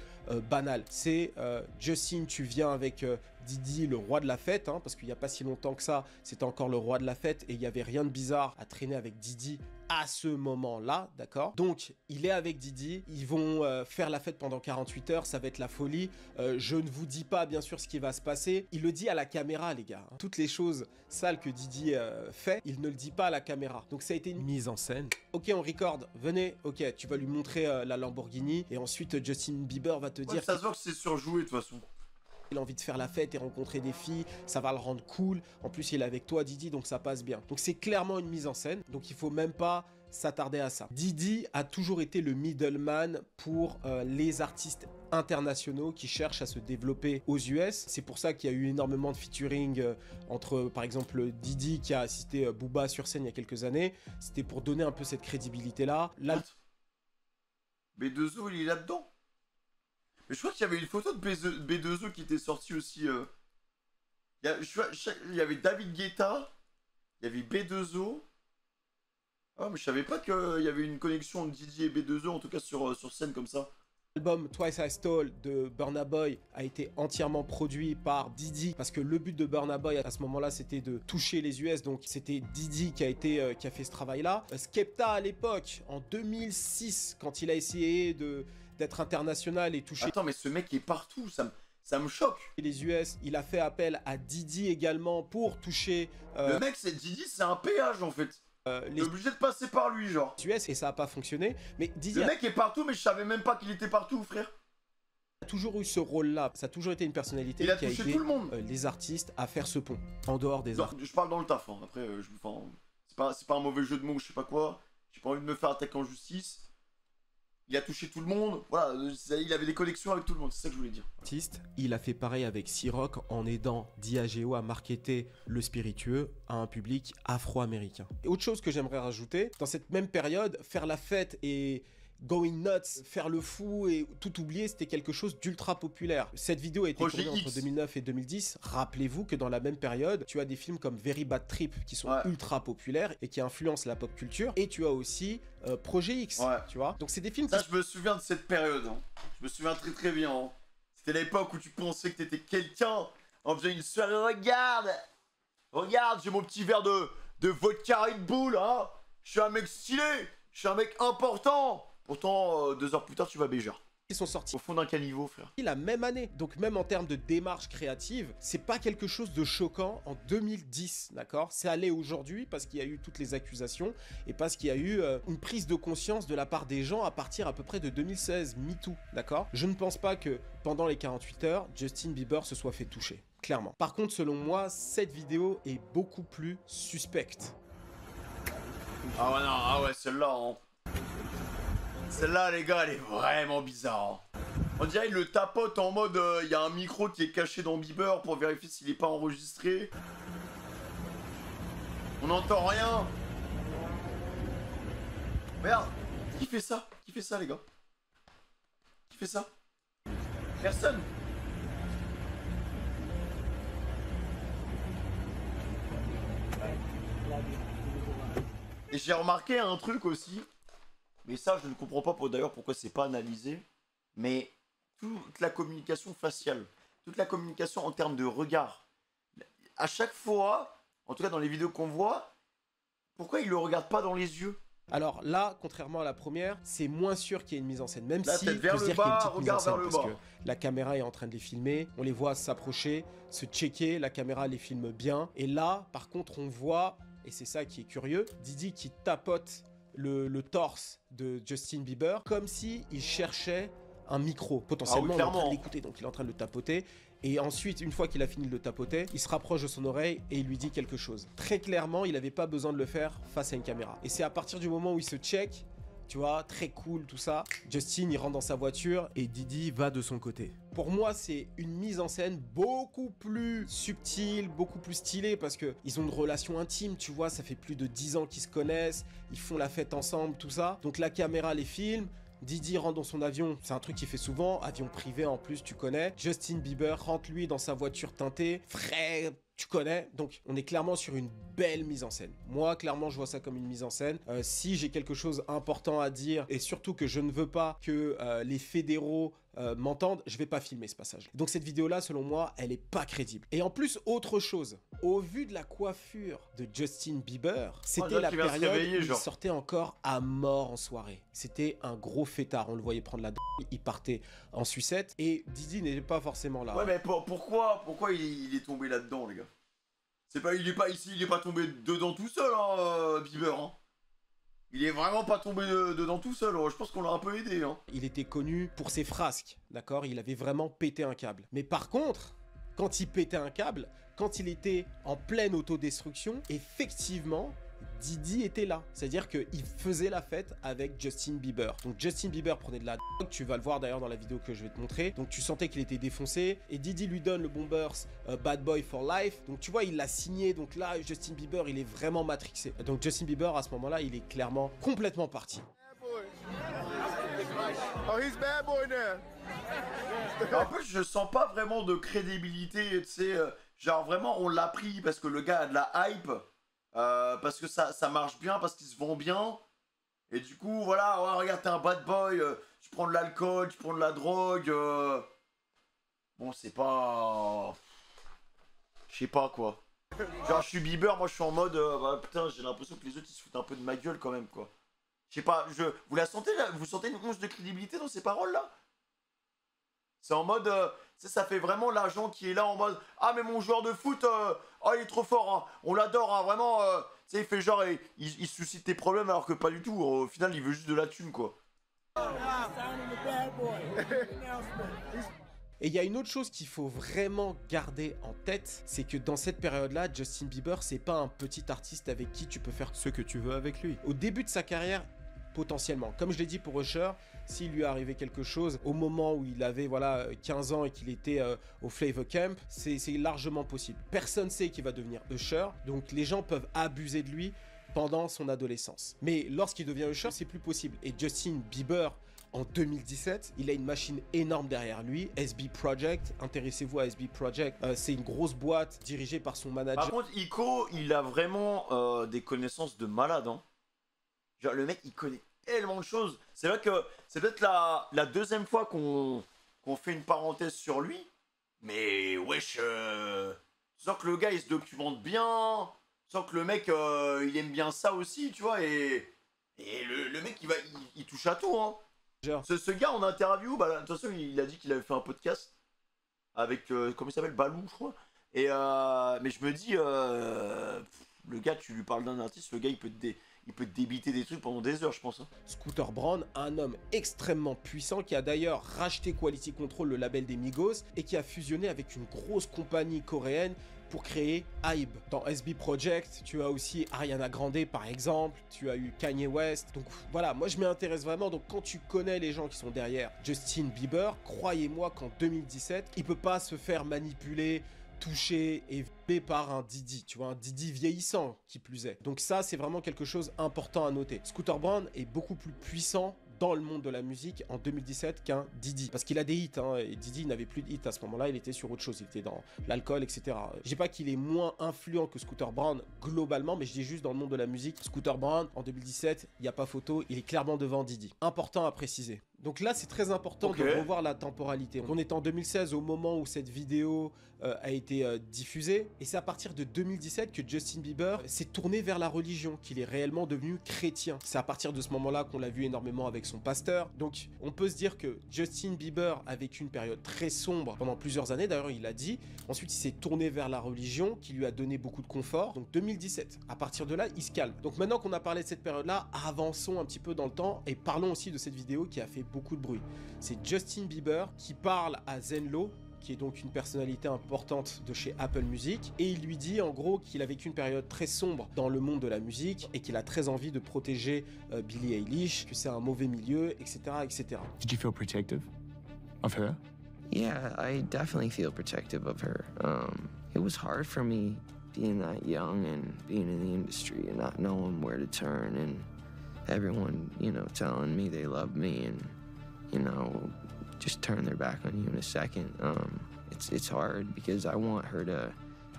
banal. C'est Justin, tu viens avec Diddy, le roi de la fête, hein, parce qu'il n'y a pas si longtemps que ça, c'était encore le roi de la fête et il n'y avait rien de bizarre à traîner avec Diddy à ce moment-là, d'accord? Donc, il est avec Diddy, ils vont faire la fête pendant 48 heures, ça va être la folie. Je ne vous dis pas, bien sûr, ce qui va se passer. Il le dit à la caméra, les gars. Hein. Toutes les choses sales que Diddy fait, il ne le dit pas à la caméra. Donc, ça a été une mise en scène. Ok, on record, venez, ok, tu vas lui montrer la Lamborghini, et ensuite, Justin Bieber va te dire... Ça se voit que c'est surjoué, de toute façon. Il a envie de faire la fête et rencontrer des filles, ça va le rendre cool. En plus, il est avec toi, Diddy, donc ça passe bien. Donc c'est clairement une mise en scène, donc il faut même pas s'attarder à ça. Diddy a toujours été le middleman pour les artistes internationaux qui cherchent à se développer aux US. C'est pour ça qu'il y a eu énormément de featuring entre, par exemple, Diddy qui a assisté Booba sur scène il y a quelques années. C'était pour donner un peu cette crédibilité-là. B2O, il est là-dedans. Mais je crois qu'il y avait une photo de B2O qui était sortie aussi. Il y avait David Guetta, il y avait B2O. Ah, mais je savais pas qu'il y avait une connexion entre Diddy et B2O, en tout cas sur scène comme ça. L'album Twice I Stole de Burna Boy a été entièrement produit par Diddy parce que le but de Burna Boy à ce moment-là c'était de toucher les US, donc c'était Diddy qui a fait ce travail-là. Skepta à l'époque, en 2006, quand il a essayé d'être international et toucher... Attends, mais ce mec est partout, ça me choque. Les US, il a fait appel à Diddy également pour toucher... Le mec, Diddy, c'est un péage en fait. Il est obligé de passer par lui, genre. US, et ça a pas fonctionné, mais Diddy... Le mec est partout, mais je savais même pas qu'il était partout, frère. Il a toujours eu ce rôle-là, ça a toujours été une personnalité qui a aidé tout le monde. Les artistes à faire ce pont, en dehors des arts. Je parle dans le taf, hein. Après, c'est pas un mauvais jeu de mots, je sais pas quoi. J'ai pas envie de me faire attaquer en justice. Il a touché tout le monde, voilà, il avait des connexions avec tout le monde, c'est ça que je voulais dire. Il a fait pareil avec C-Rock en aidant Diageo à marketer le spiritueux à un public afro-américain. Et autre chose que j'aimerais rajouter, dans cette même période, faire la fête et going nuts, faire le fou et tout oublier, c'était quelque chose d'ultra populaire. Cette vidéo a été tournée entre 2009 et 2010. Rappelez-vous que dans la même période, tu as des films comme Very Bad Trip qui sont ultra populaires et qui influencent la pop culture. Et tu as aussi Projet X, tu vois. Donc c'est des films... Ça, je me souviens de cette période. Hein. Je me souviens très très bien. Hein. C'était l'époque où tu pensais que t'étais quelqu'un en faisant une soirée. Regarde, j'ai mon petit verre de vodka Red Bull. Hein. Je suis un mec stylé. Je suis un mec important. Pourtant, 2 heures plus tard, tu vas béjar. Ils sont sortis au fond d'un caniveau, frère. La même année. Donc même en termes de démarche créative, c'est pas quelque chose de choquant en 2010, d'accord? C'est allé aujourd'hui parce qu'il y a eu toutes les accusations et parce qu'il y a eu une prise de conscience de la part des gens à partir à peu près de 2016, MeToo, d'accord? Je ne pense pas que pendant les 48 heures, Justin Bieber se soit fait toucher, clairement. Par contre, selon moi, cette vidéo est beaucoup plus suspecte. Ah ouais, non, ah ouais, celle-là, hein. Celle-là, les gars, elle est vraiment bizarre. Hein. On dirait qu'il le tapote en mode il y a un micro qui est caché dans Bieber pour vérifier s'il n'est pas enregistré. On n'entend rien. Merde, qui fait ça? Qui fait ça, les gars? Qui fait ça? Personne. Et j'ai remarqué un truc aussi, mais ça je ne comprends pas d'ailleurs pourquoi c'est pas analysé, mais toute la communication faciale, toute la communication en termes de regard, à chaque fois, en tout cas dans les vidéos qu'on voit, pourquoi il le regarde pas dans les yeux? Alors là, contrairement à la première, c'est moins sûr qu'il y ait une mise en scène. Même Là, si, tête vers faut se le dire qu'il y a une bas, petite mise en regard scène, vers le parce bas. que la caméra est en train de les filmer, on les voit s'approcher, se checker, la caméra les filme bien. Et là, par contre, on voit, et c'est ça qui est curieux, Didi qui tapote le torse de Justin Bieber, comme si il cherchait un micro. Potentiellement, il est en train de l'écouter, donc il est en train de le tapoter. Et ensuite, une fois qu'il a fini de le tapoter, il se rapproche de son oreille et il lui dit quelque chose. Très clairement, il n'avait pas besoin de le faire face à une caméra. Et c'est à partir du moment où il se check, tu vois, très cool, tout ça, Justin, il rentre dans sa voiture et Didi va de son côté. Pour moi, c'est une mise en scène beaucoup plus subtile, beaucoup plus stylée, parce que ils ont une relation intime, tu vois, ça fait plus de 10 ans qu'ils se connaissent, ils font la fête ensemble, tout ça. Donc la caméra les filme. Didi rentre dans son avion, c'est un truc qu'il fait souvent, avion privé en plus, tu connais. Justin Bieber rentre lui dans sa voiture teintée, frais, tu connais. Donc on est clairement sur une belle mise en scène. Moi, clairement, je vois ça comme une mise en scène. Si j'ai quelque chose important à dire, et surtout que je ne veux pas que les fédéraux m'entendent, je vais pas filmer ce passage. Donc cette vidéo-là, selon moi, elle est pas crédible. Et en plus, autre chose, au vu de la coiffure de Justin Bieber, c'était la période où il sortait encore à mort en soirée. C'était un gros fêtard, on le voyait prendre la drogue, il partait en sucette, et Didi n'était pas forcément là. Ouais, mais pourquoi il est tombé là-dedans, les gars? C'est pas, il est pas ici, il est pas tombé dedans tout seul, hein, Bieber, hein. Il est vraiment pas tombé dedans tout seul, je pense qu'on l'a un peu aidé, hein. Il était connu pour ses frasques, d'accord? Il avait vraiment pété un câble. Mais par contre, quand il pétait un câble, quand il était en pleine autodestruction, effectivement, Didi était là. C'est-à-dire qu'il faisait la fête avec Justin Bieber. Donc Justin Bieber prenait de la drogue, tu vas le voir d'ailleurs dans la vidéo que je vais te montrer. Donc tu sentais qu'il était défoncé, et Didi lui donne le Bombers Bad Boy for Life. Donc tu vois, il l'a signé, donc là, Justin Bieber, il est vraiment matrixé. Donc Justin Bieber, à ce moment-là, il est clairement complètement parti. Oh, he's bad boy now. En plus, je sens pas vraiment de crédibilité, tu sais, genre vraiment, on l'a pris parce que le gars a de la hype. Parce que ça marche bien, parce qu'il se vend bien. Et du coup, voilà, ouais, regarde, t'es un bad boy, tu prends de l'alcool, tu prends de la drogue. Bon, c'est pas... Je sais pas, quoi. Genre, je suis Bieber, moi je suis en mode... bah, putain, j'ai l'impression que les autres, ils se foutent un peu de ma gueule quand même, quoi. Je sais pas, vous la sentez, là? Vous sentez une once de crédibilité dans ces paroles-là? C'est en mode... ça fait vraiment l'agent qui est là en mode « Ah, mais mon joueur de foot, oh, il est trop fort, hein. On l'adore, hein, vraiment. » Tu sais, il fait genre, il suscite tes problèmes alors que pas du tout. Au final, il veut juste de la thune, quoi. Et il y a une autre chose qu'il faut vraiment garder en tête, c'est que dans cette période-là, Justin Bieber, c'est pas un petit artiste avec qui tu peux faire ce que tu veux avec lui. Au début de sa carrière, potentiellement. Comme je l'ai dit pour Usher, s'il lui arrivait quelque chose au moment où il avait voilà 15 ans et qu'il était au Flavor Camp, c'est largement possible. Personne sait qu'il va devenir Usher, donc les gens peuvent abuser de lui pendant son adolescence. Mais lorsqu'il devient Usher, c'est plus possible. Et Justin Bieber, en 2017, il a une machine énorme derrière lui, SB Project. Intéressez-vous à SB Project. C'est une grosse boîte dirigée par son manager. Par contre, Iko, il a vraiment des connaissances de malade, hein. Genre, le mec, il connaît tellement de choses. C'est vrai que c'est peut-être la deuxième fois qu'on fait une parenthèse sur lui. Mais wesh, sens que le gars, il se documente bien. Sens que le mec, il aime bien ça aussi, tu vois. Et le mec, il touche à tout, hein. Ce gars, en interview, bah, de toute façon, il a dit qu'il avait fait un podcast avec, comment il s'appelle, Balou, je crois. Et mais je me dis, le gars, tu lui parles d'un artiste, le gars, il peut te débiter des trucs pendant des heures, je pense. Hein. Scooter Braun, un homme extrêmement puissant qui a d'ailleurs racheté Quality Control, le label des Migos, et qui a fusionné avec une grosse compagnie coréenne pour créer Hybe. Dans SB Project, tu as aussi Ariana Grande par exemple, tu as eu Kanye West. Donc voilà, moi je m'y intéresse vraiment. Donc quand tu connais les gens qui sont derrière Justin Bieber, croyez-moi qu'en 2017, il peut pas se faire manipuler, touché et violé par un Didi, tu vois, un Didi vieillissant qui plus est. Donc ça, c'est vraiment quelque chose d'important à noter. Scooter Braun est beaucoup plus puissant dans le monde de la musique en 2017 qu'un Diddy. Parce qu'il a des hits, hein, et Diddy n'avait plus de hits à ce moment-là, il était sur autre chose, il était dans l'alcool, etc. Je dis pas qu'il est moins influent que Scooter Braun globalement, mais je dis juste dans le monde de la musique, Scooter Braun, en 2017, il n'y a pas photo, il est clairement devant Diddy. Important à préciser. Donc là, c'est très important de revoir la temporalité. On est en 2016 au moment où cette vidéo a été diffusée, et c'est à partir de 2017 que Justin Bieber s'est tourné vers la religion, qu'il est réellement devenu chrétien. C'est à partir de ce moment-là qu'on l'a vu énormément avec son pasteur. Donc on peut se dire que Justin Bieber a vécu une période très sombre pendant plusieurs années, d'ailleurs il l'a dit. Ensuite il s'est tourné vers la religion qui lui a donné beaucoup de confort. Donc 2017, à partir de là, il se calme. Donc maintenant qu'on a parlé de cette période-là, avançons un petit peu dans le temps et parlons aussi de cette vidéo qui a fait beaucoup de bruit. C'est Justin Bieber qui parle à Zenlo, qui est donc une personnalité importante de chez Apple Music, et il lui dit en gros qu'il a vécu une période très sombre dans le monde de la musique et qu'il a très envie de protéger Billie Eilish, que c'est un mauvais milieu, etc., etc. Did you feel protective of her? Yeah, I definitely feel protective of her. It was hard for me being that young and being in the industry and not knowing where to turn and everyone, you know, telling me they love me and, you know, just turn their back on you in a second. It's hard because I want her to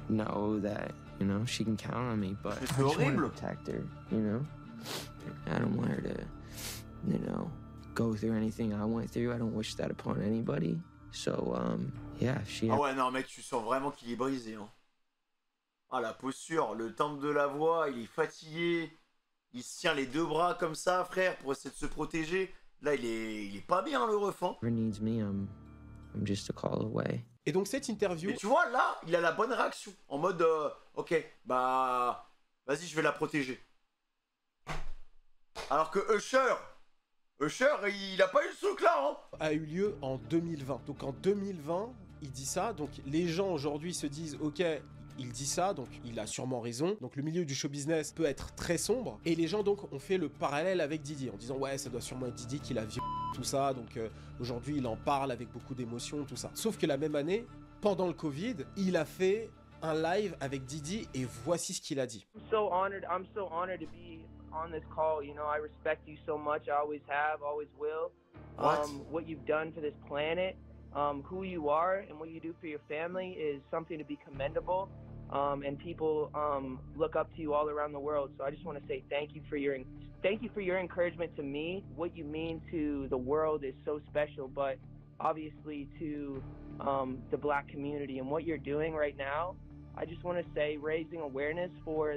know that, you know, she can count on me, but I just want to protect her, you know? I don't want her to, you know, go through anything I went through. I don't wish that upon anybody. So, yeah, she... Ah ouais, non, mec, tu sens vraiment qu'il est brisé, hein. Ah, la posture, le timbre de la voix, il est fatigué. Il se tient les deux bras comme ça, frère, pour essayer de se protéger. Là, il est pas bien, le ref, hein. needs me, I'm just a call away. Et donc cette interview... Et tu vois, là, il a la bonne réaction. En mode, ok, bah... Vas-y, je vais la protéger. Alors que Usher, il a pas eu ce truc-là, hein. A eu lieu en 2020. Donc en 2020, il dit ça. Donc les gens aujourd'hui se disent, ok... Il dit ça, donc il a sûrement raison. Donc le milieu du show business peut être très sombre. Et les gens donc ont fait le parallèle avec Diddy en disant ouais, ça doit sûrement être Diddy qui l'a violé, tout ça. Donc aujourd'hui il en parle avec beaucoup d'émotion, tout ça. Sauf que la même année, pendant le Covid, il a fait un live avec Diddy et voici ce qu'il a dit. I'm so honored to be on this call. You know, I respect you so much. I always have, always will. What you've done for this planet, who you are and what you do for your family is something to be commendable. And people look up to you all around the world. So I just want to say thank you for your encouragement to me. What you mean to the world is so special, but obviously to the black community and what you're doing right now, I just want to say raising awareness for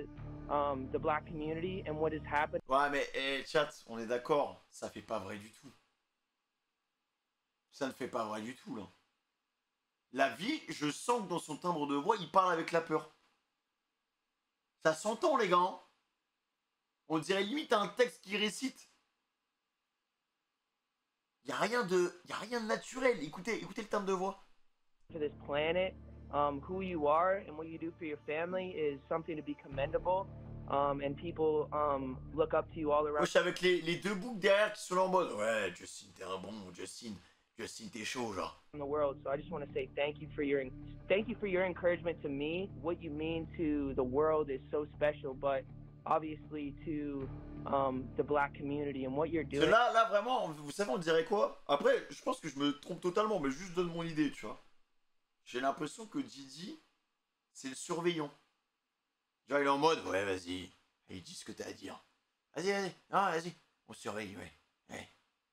the black community and what has happened. Ouais, mais chat, on est d'accord, ça fait pas vrai du tout. Ça ne fait pas vrai du tout, là. La vie, je sens que dans son timbre de voix, il parle avec la peur. Ça s'entend, les gars. Hein. On dirait limite un texte qui récite. Il n'y a rien de naturel. Écoutez le timbre de voix. For this planet, who you are and what you do for your family is something to be commendable. And people look up to you all around. Wesh, avec les deux boucles derrière qui sont là en mode ouais, Justin, t'es un bon, Justin, t'es chaud, genre. In the world, so I just want to say thank you for your encouragement to me. What you mean to the world is so special, but obviously to the black community and what you're doing. Là vraiment, vous savez, on dirait quoi? Après, je pense que je me trompe totalement, mais juste donne mon idée, tu vois. J'ai l'impression que Diddy, c'est le surveillant. Genre, il est en mode ouais, vas-y, dis ce que t'as à dire. Vas-y, on surveille, ouais.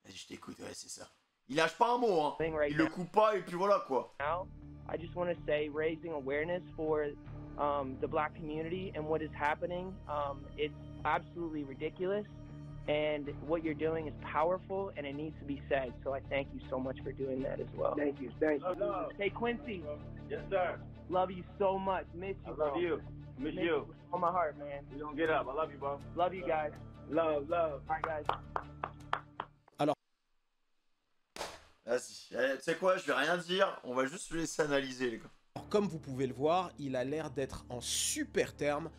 Vas-y, je t'écoute, ouais, c'est ça. Il lâche pas un mot, hein. Il le coupe pas et puis voilà quoi. Now, I just want to say raising awareness for the black community and what is happening. It's absolutely ridiculous and what you're doing is powerful and it needs to be said. So I thank you so much for doing that as well. Thank you. Hey Quincy. Yes, sir. Love you so much. Miss you, bro. I love you. Miss you. On my heart, man. We don't get up. I love you, bro. Love you guys. Love. All right, guys. Vas-y, tu sais quoi, je vais rien dire, on va juste le laisser analyser, les gars. Alors, comme vous pouvez le voir, il a l'air d'être en super terme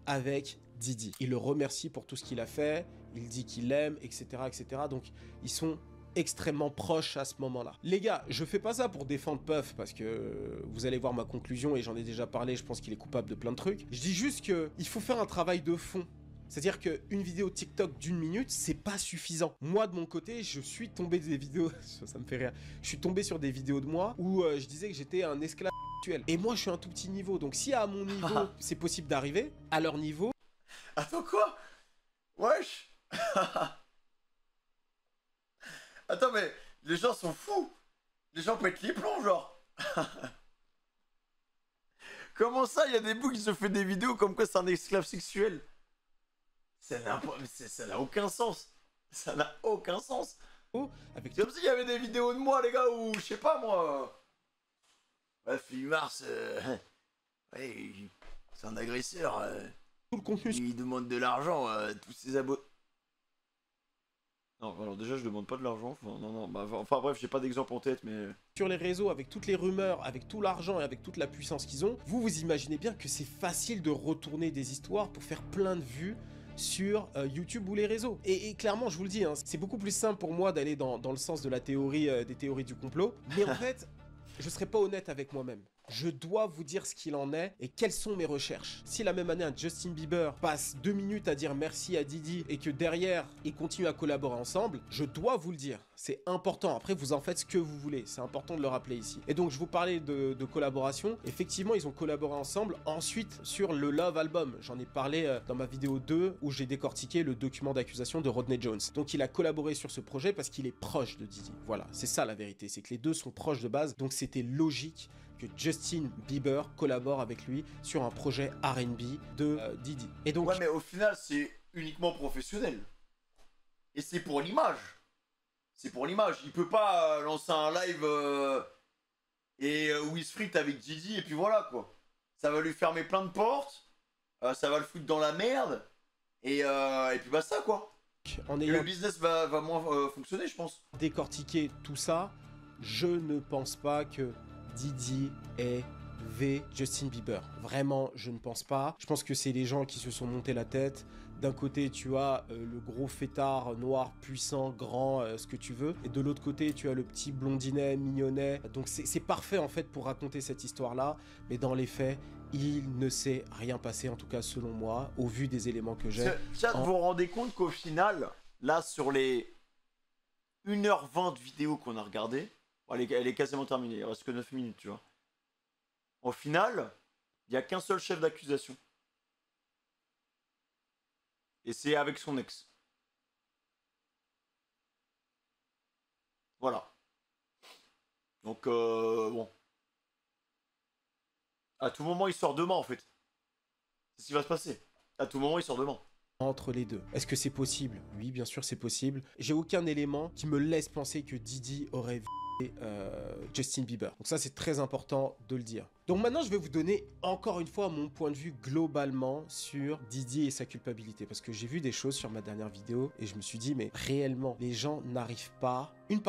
avec Diddy. Il le remercie pour tout ce qu'il a fait, il dit qu'il l'aime, etc., etc. Donc, ils sont extrêmement proches à ce moment-là. Les gars, je fais pas ça pour défendre Puff, parce que vous allez voir ma conclusion, et j'en ai déjà parlé, je pense qu'il est coupable de plein de trucs. Je dis juste qu'il faut faire un travail de fond. C'est-à-dire qu'une vidéo TikTok d'1 minute, c'est pas suffisant. Moi, de mon côté, je suis tombé des vidéos, ça me fait rire, je suis tombé sur des vidéos de moi où je disais que j'étais un esclave sexuel. Et moi, je suis un tout petit niveau. Donc si à mon niveau, c'est possible d'arriver, à leur niveau... Attends, quoi? Wesh. Attends, mais les gens sont fous. Les gens pètent les plombs, genre. Comment ça, il y a des bouts qui se fait des vidéos comme quoi c'est un esclave sexuel? Ça n'a aucun sens. Ça n'a aucun sens. Avec... C'est comme s'il y avait des vidéos de moi, les gars, où, je sais pas, moi... Ouais, Philippe Mars, ouais, c'est un agresseur. Tout le contenu... Il demande de l'argent à tous ses abonnés. Non, alors déjà, je demande pas de l'argent. Enfin bref, j'ai pas d'exemple en tête, mais... Sur les réseaux, avec toutes les rumeurs, avec tout l'argent et avec toute la puissance qu'ils ont, vous imaginez bien que c'est facile de retourner des histoires pour faire plein de vues sur YouTube ou les réseaux. Et clairement, je vous le dis, hein, c'est beaucoup plus simple pour moi d'aller dans le sens de la théorie, des théories du complot. Mais en fait, je serais pas honnête avec moi-même. Je dois vous dire ce qu'il en est et quelles sont mes recherches. Si la même année, un Justin Bieber passe 2 minutes à dire merci à Didi et que derrière, ils continuent à collaborer ensemble, je dois vous le dire. C'est important. Après, vous en faites ce que vous voulez. C'est important de le rappeler ici. Et donc, je vous parlais de collaboration. Effectivement, ils ont collaboré ensemble. Ensuite, sur le Love Album, j'en ai parlé dans ma vidéo 2 où j'ai décortiqué le document d'accusation de Rodney Jones. Donc, il a collaboré sur ce projet parce qu'il est proche de Didi. Voilà, c'est ça la vérité. C'est que les deux sont proches de base. Donc, c'était logique que Justin Bieber collabore avec lui sur un projet R&B de Didi. Et donc... Ouais, mais au final, c'est uniquement professionnel. Et c'est pour l'image. C'est pour l'image. Il peut pas lancer un live et où il se frite avec Didi et puis voilà, quoi. Ça va lui fermer plein de portes. Ça va le foutre dans la merde. Et puis basta, quoi. Et le business va moins fonctionner, je pense. Décortiquer tout ça, je ne pense pas que Didi est Justin Bieber. Vraiment, je ne pense pas. Je pense que c'est les gens qui se sont montés la tête. D'un côté, tu as le gros fêtard noir, puissant, grand, ce que tu veux. Et de l'autre côté, tu as le petit blondinet, mignonnet. Donc c'est parfait en fait pour raconter cette histoire-là. Mais dans les faits, il ne s'est rien passé, en tout cas selon moi, au vu des éléments que j'ai. Vous vous rendez compte qu'au final, là, sur les 1h20 de vidéo qu'on a regardé, elle est quasiment terminée, il reste que 9 minutes, tu vois. Au final, il n'y a qu'un seul chef d'accusation. Et c'est avec son ex. Voilà. Donc, bon. À tout moment, il sort demain, en fait. C'est ce qui va se passer. À tout moment, il sort demain. Entre les deux. Est-ce que c'est possible? Oui, bien sûr, c'est possible. J'ai aucun élément qui me laisse penser que Didi aurait Justin Bieber. Donc ça, c'est très important de le dire. Donc maintenant, je vais vous donner encore une fois mon point de vue globalement sur Didi et sa culpabilité. Parce que j'ai vu des choses sur ma dernière vidéo et je me suis dit, mais réellement, les gens n'arrivent pas... Une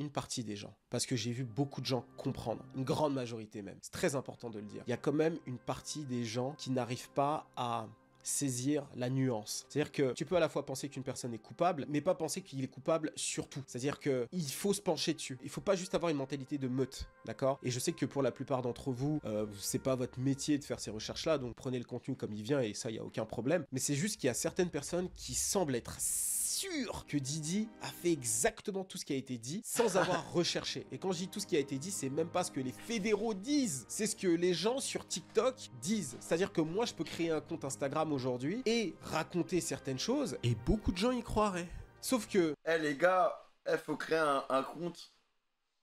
partie des gens, parce que j'ai vu beaucoup de gens comprendre, une grande majorité même. C'est très important de le dire. Il y a quand même une partie des gens qui n'arrivent pas à saisir la nuance. C'est-à-dire que tu peux à la fois penser qu'une personne est coupable, mais pas penser qu'il est coupable surtout. C'est-à-dire que il faut se pencher dessus. Il faut pas juste avoir une mentalité de meute, d'accord? Et je sais que pour la plupart d'entre vous, c'est pas votre métier de faire ces recherches-là, donc prenez le contenu comme il vient et ça, il y a aucun problème. Mais c'est juste qu'il y a certaines personnes qui semblent être sûr que Didi a fait exactement tout ce qui a été dit sans avoir recherché. Et quand je dis tout ce qui a été dit, c'est même pas ce que les fédéraux disent, c'est ce que les gens sur TikTok disent. C'est-à-dire que moi, je peux créer un compte Instagram aujourd'hui et raconter certaines choses et beaucoup de gens y croiraient. Sauf que... Eh les gars, faut créer un compte.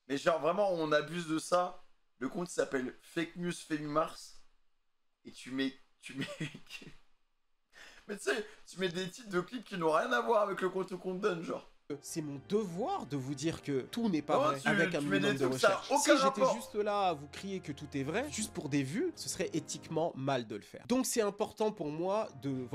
Mais genre vraiment, on abuse de ça. Le compte s'appelle Fake News Philippe Mars. Et tu mets... Mais tu sais, tu mets des titres de clips qui n'ont rien à voir avec le compte qu'on te donne, genre. C'est mon devoir de vous dire que tout n'est pas vrai avec un minimum de recherche. Si j'étais juste là à vous crier que tout est vrai, juste pour des vues, ce serait éthiquement mal de le faire. Donc c'est important pour moi de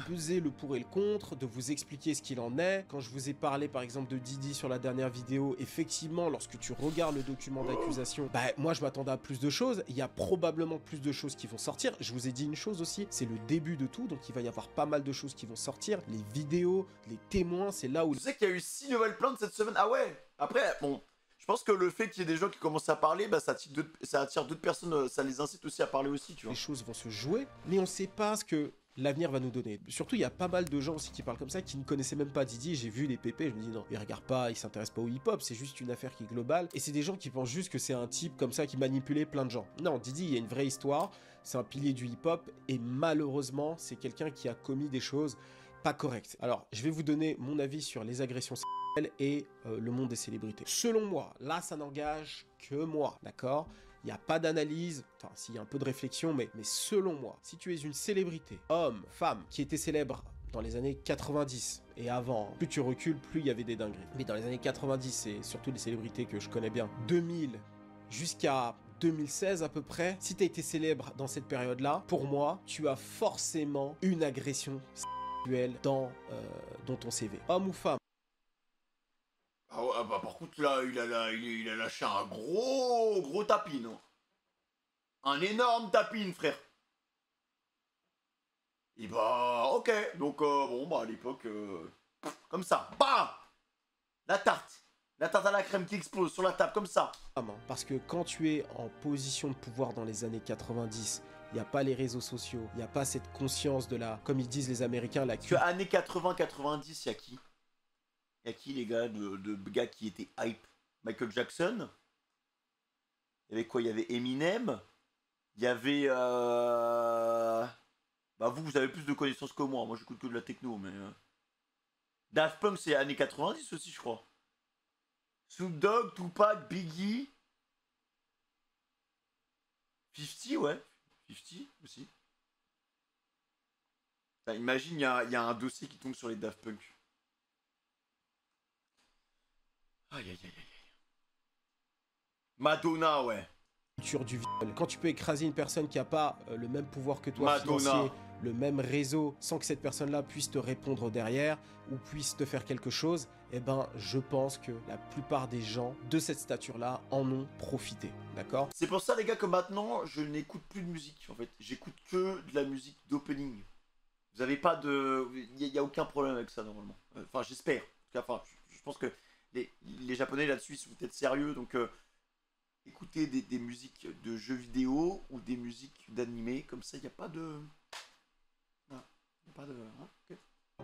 peser le pour et le contre, de vous expliquer ce qu'il en est. Quand je vous ai parlé par exemple de Didi sur la dernière vidéo, effectivement, lorsque tu regardes le document d'accusation, moi je m'attendais à plus de choses. Il y a probablement plus de choses qui vont sortir. Je vous ai dit une chose aussi, c'est le début de tout, donc il va y avoir pas mal de choses qui vont sortir. Les vidéos, les témoins, c'est là où... Tu sais qu'il y a eu 6 nouvelles plaintes cette semaine. Ah ouais. Après, bon, je pense que le fait qu'il y ait des gens qui commencent à parler, ça attire d'autres personnes, ça les incite aussi à parler aussi, tu vois. Les choses vont se jouer, mais on sait pas ce que l'avenir va nous donner. Surtout, il y a pas mal de gens aussi qui parlent comme ça, qui ne connaissaient même pas Didi. J'ai vu les pépés, je me dis non, ils regardent pas, ils s'intéressent pas au hip-hop, c'est juste une affaire qui est globale. Et c'est des gens qui pensent juste que c'est un type comme ça qui manipulait plein de gens. Non, Didi, il y a une vraie histoire, c'est un pilier du hip-hop, et malheureusement, c'est quelqu'un qui a commis des choses pas correctes. Alors, je vais vous donner mon avis sur les agressions sexuelles et le monde des célébrités. Selon moi, là, ça n'engage que moi, d'accord ? Il n'y a pas d'analyse, enfin, s'il y a un peu de réflexion, mais selon moi, si tu es une célébrité, homme, femme, qui était célèbre dans les années 90 et avant, plus tu recules, plus il y avait des dingueries. Mais dans les années 90, et surtout les célébrités que je connais bien, 2000 jusqu'à 2016 à peu près, si tu as été célèbre dans cette période-là, pour moi, tu as forcément une agression sexuelle dans ton CV. Homme ou femme. Ah ouais, bah par contre là, il a lâché un gros tapine. Hein. Un énorme tapine, frère. Et bah, ok. Donc, bon, bah à l'époque, comme ça. Bah la tarte. La tarte à la crème qui explose sur la table, comme ça. Parce que quand tu es en position de pouvoir dans les années 90, il n'y a pas les réseaux sociaux, il n'y a pas cette conscience de la, comme ils disent les Américains, la... Parce que années 80-90, il y a qui? Il y a qui, les gars, de gars qui étaient hype? Michael Jackson. Il y avait quoi? Il y avait Eminem. Il y avait... Bah vous avez plus de connaissances que moi. Moi, j'écoute que de la techno, mais... Daft Punk, c'est années 90 aussi, je crois. Snoop Dogg, Tupac, Biggie. 50, ouais. 50 aussi. Enfin, imagine, il y a un dossier qui tombe sur les Daft Punk. Aïe, aïe, aïe, aïe. Madonna, ouais. Du viol. Quand tu peux écraser une personne qui n'a pas le même pouvoir que toi, Madonna. financier, le même réseau, sans que cette personne-là puisse te répondre derrière ou puisse te faire quelque chose, eh ben, je pense que la plupart des gens de cette stature-là en ont profité, d'accord? C'est pour ça, les gars, que maintenant, je n'écoute plus de musique, en fait. J'écoute que de la musique d'opening. Vous avez pas de... Il n'y a aucun problème avec ça, normalement. Enfin, j'espère. En tout cas, je pense que les Japonais, là-dessus, ils sont peut-être sérieux, donc... écouter des musiques de jeux vidéo ou des musiques d'animé, comme ça, il n'y a pas de... Okay.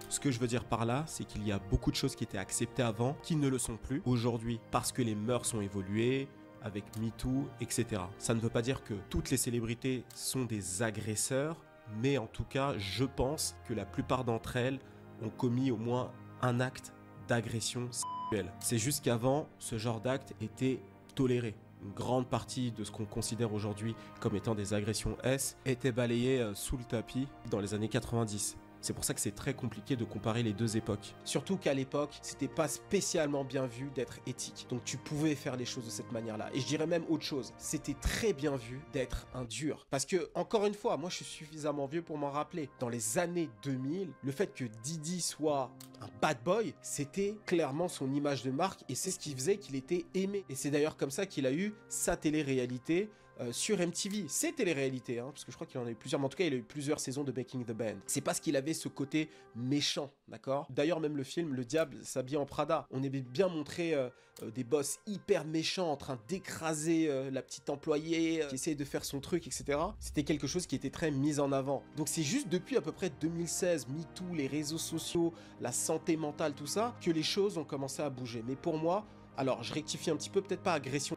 Ce que je veux dire par là, c'est qu'il y a beaucoup de choses qui étaient acceptées avant, qui ne le sont plus aujourd'hui, parce que les mœurs ont évolué, avec MeToo, etc. Ça ne veut pas dire que toutes les célébrités sont des agresseurs, mais en tout cas, je pense que la plupart d'entre elles ont commis au moins un acte d'agression sexuelle. C'est juste qu'avant, ce genre d'acte était toléré. Une grande partie de ce qu'on considère aujourd'hui comme étant des agressions S était balayée sous le tapis dans les années 90. C'est pour ça que c'est très compliqué de comparer les deux époques. Surtout qu'à l'époque, c'était pas spécialement bien vu d'être éthique. Donc tu pouvais faire les choses de cette manière-là. Et je dirais même autre chose. C'était très bien vu d'être un dur. Parce que, encore une fois, moi je suis suffisamment vieux pour m'en rappeler. Dans les années 2000, le fait que Didi soit un bad boy, c'était clairement son image de marque. Et c'est ce qui faisait qu'il était aimé. Et c'est d'ailleurs comme ça qu'il a eu sa télé-réalité sur MTV. C'est télé-réalité, hein, parce que je crois qu'il en a eu plusieurs, mais en tout cas il a eu plusieurs saisons de Making the Band. C'est parce qu'il avait ce côté méchant, d'accord? D'ailleurs même le film Le Diable s'habille en Prada, on aimait bien montrer des boss hyper méchants en train d'écraser la petite employée qui essaye de faire son truc, etc. C'était quelque chose qui était très mis en avant. Donc c'est juste depuis à peu près 2016, MeToo, les réseaux sociaux, la santé mentale, tout ça, que les choses ont commencé à bouger. Mais pour moi, alors je rectifie un petit peu, peut-être pas agression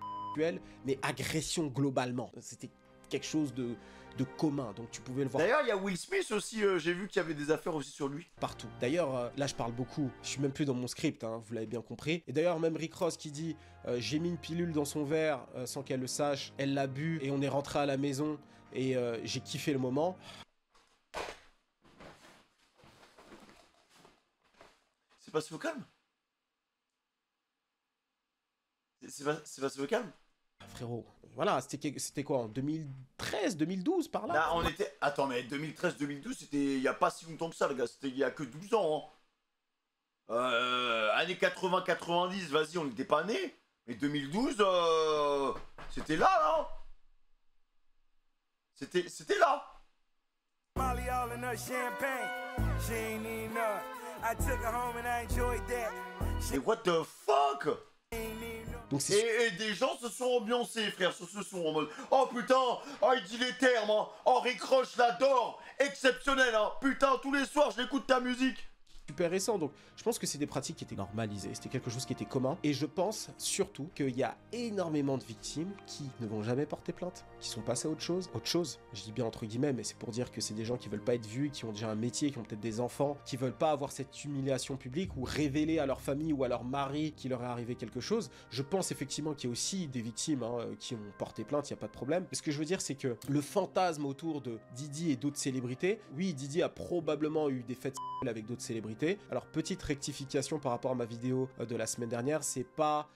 mais agression globalement. C'était quelque chose de commun, donc tu pouvais le voir. D'ailleurs, il y a Will Smith aussi, j'ai vu qu'il y avait des affaires aussi sur lui. Partout. D'ailleurs, là je parle beaucoup, je suis même plus dans mon script, hein, vous l'avez bien compris. Et d'ailleurs, même Rick Ross qui dit j'ai mis une pilule dans son verre sans qu'elle le sache, elle l'a bu et on est rentré à la maison et j'ai kiffé le moment. C'est passé au calme? C'est passé au calme? Frérot, voilà, c'était quoi, en 2013, 2012, par là? Là, on était... Attends, mais 2013-2012, c'était il n'y a pas si longtemps que ça, les gars. C'était il y a que 12 ans. Hein. Années 80-90, vas-y, on n'était pas nés. Mais 2012, c'était là, là. C'était là. Et what the fuck? Donc c'est Et des gens se sont ambiancés, frère, se sont en mode oh putain, oh il dit les termes, hein. Oh Rick Roche l'adore, exceptionnel, hein. Putain, tous les soirs j'écoute ta musique. super récent, donc je pense que c'est des pratiques qui étaient normalisées, c'était quelque chose qui était commun, et je pense surtout qu'il y a énormément de victimes qui ne vont jamais porter plainte, qui sont passées à autre chose, je dis bien entre guillemets, mais c'est pour dire que c'est des gens qui veulent pas être vus, qui ont déjà un métier, qui ont peut-être des enfants, qui veulent pas avoir cette humiliation publique, ou révéler à leur famille ou à leur mari qu'il leur est arrivé quelque chose. Je pense effectivement qu'il y a aussi des victimes qui ont porté plainte, il n'y a pas de problème, mais ce que je veux dire c'est que le fantasme autour de Didi et d'autres célébrités, oui Didi a probablement eu des fêtes avec d'autres célébrités. Alors petite rectification par rapport à ma vidéo de la semaine dernière, c'est pas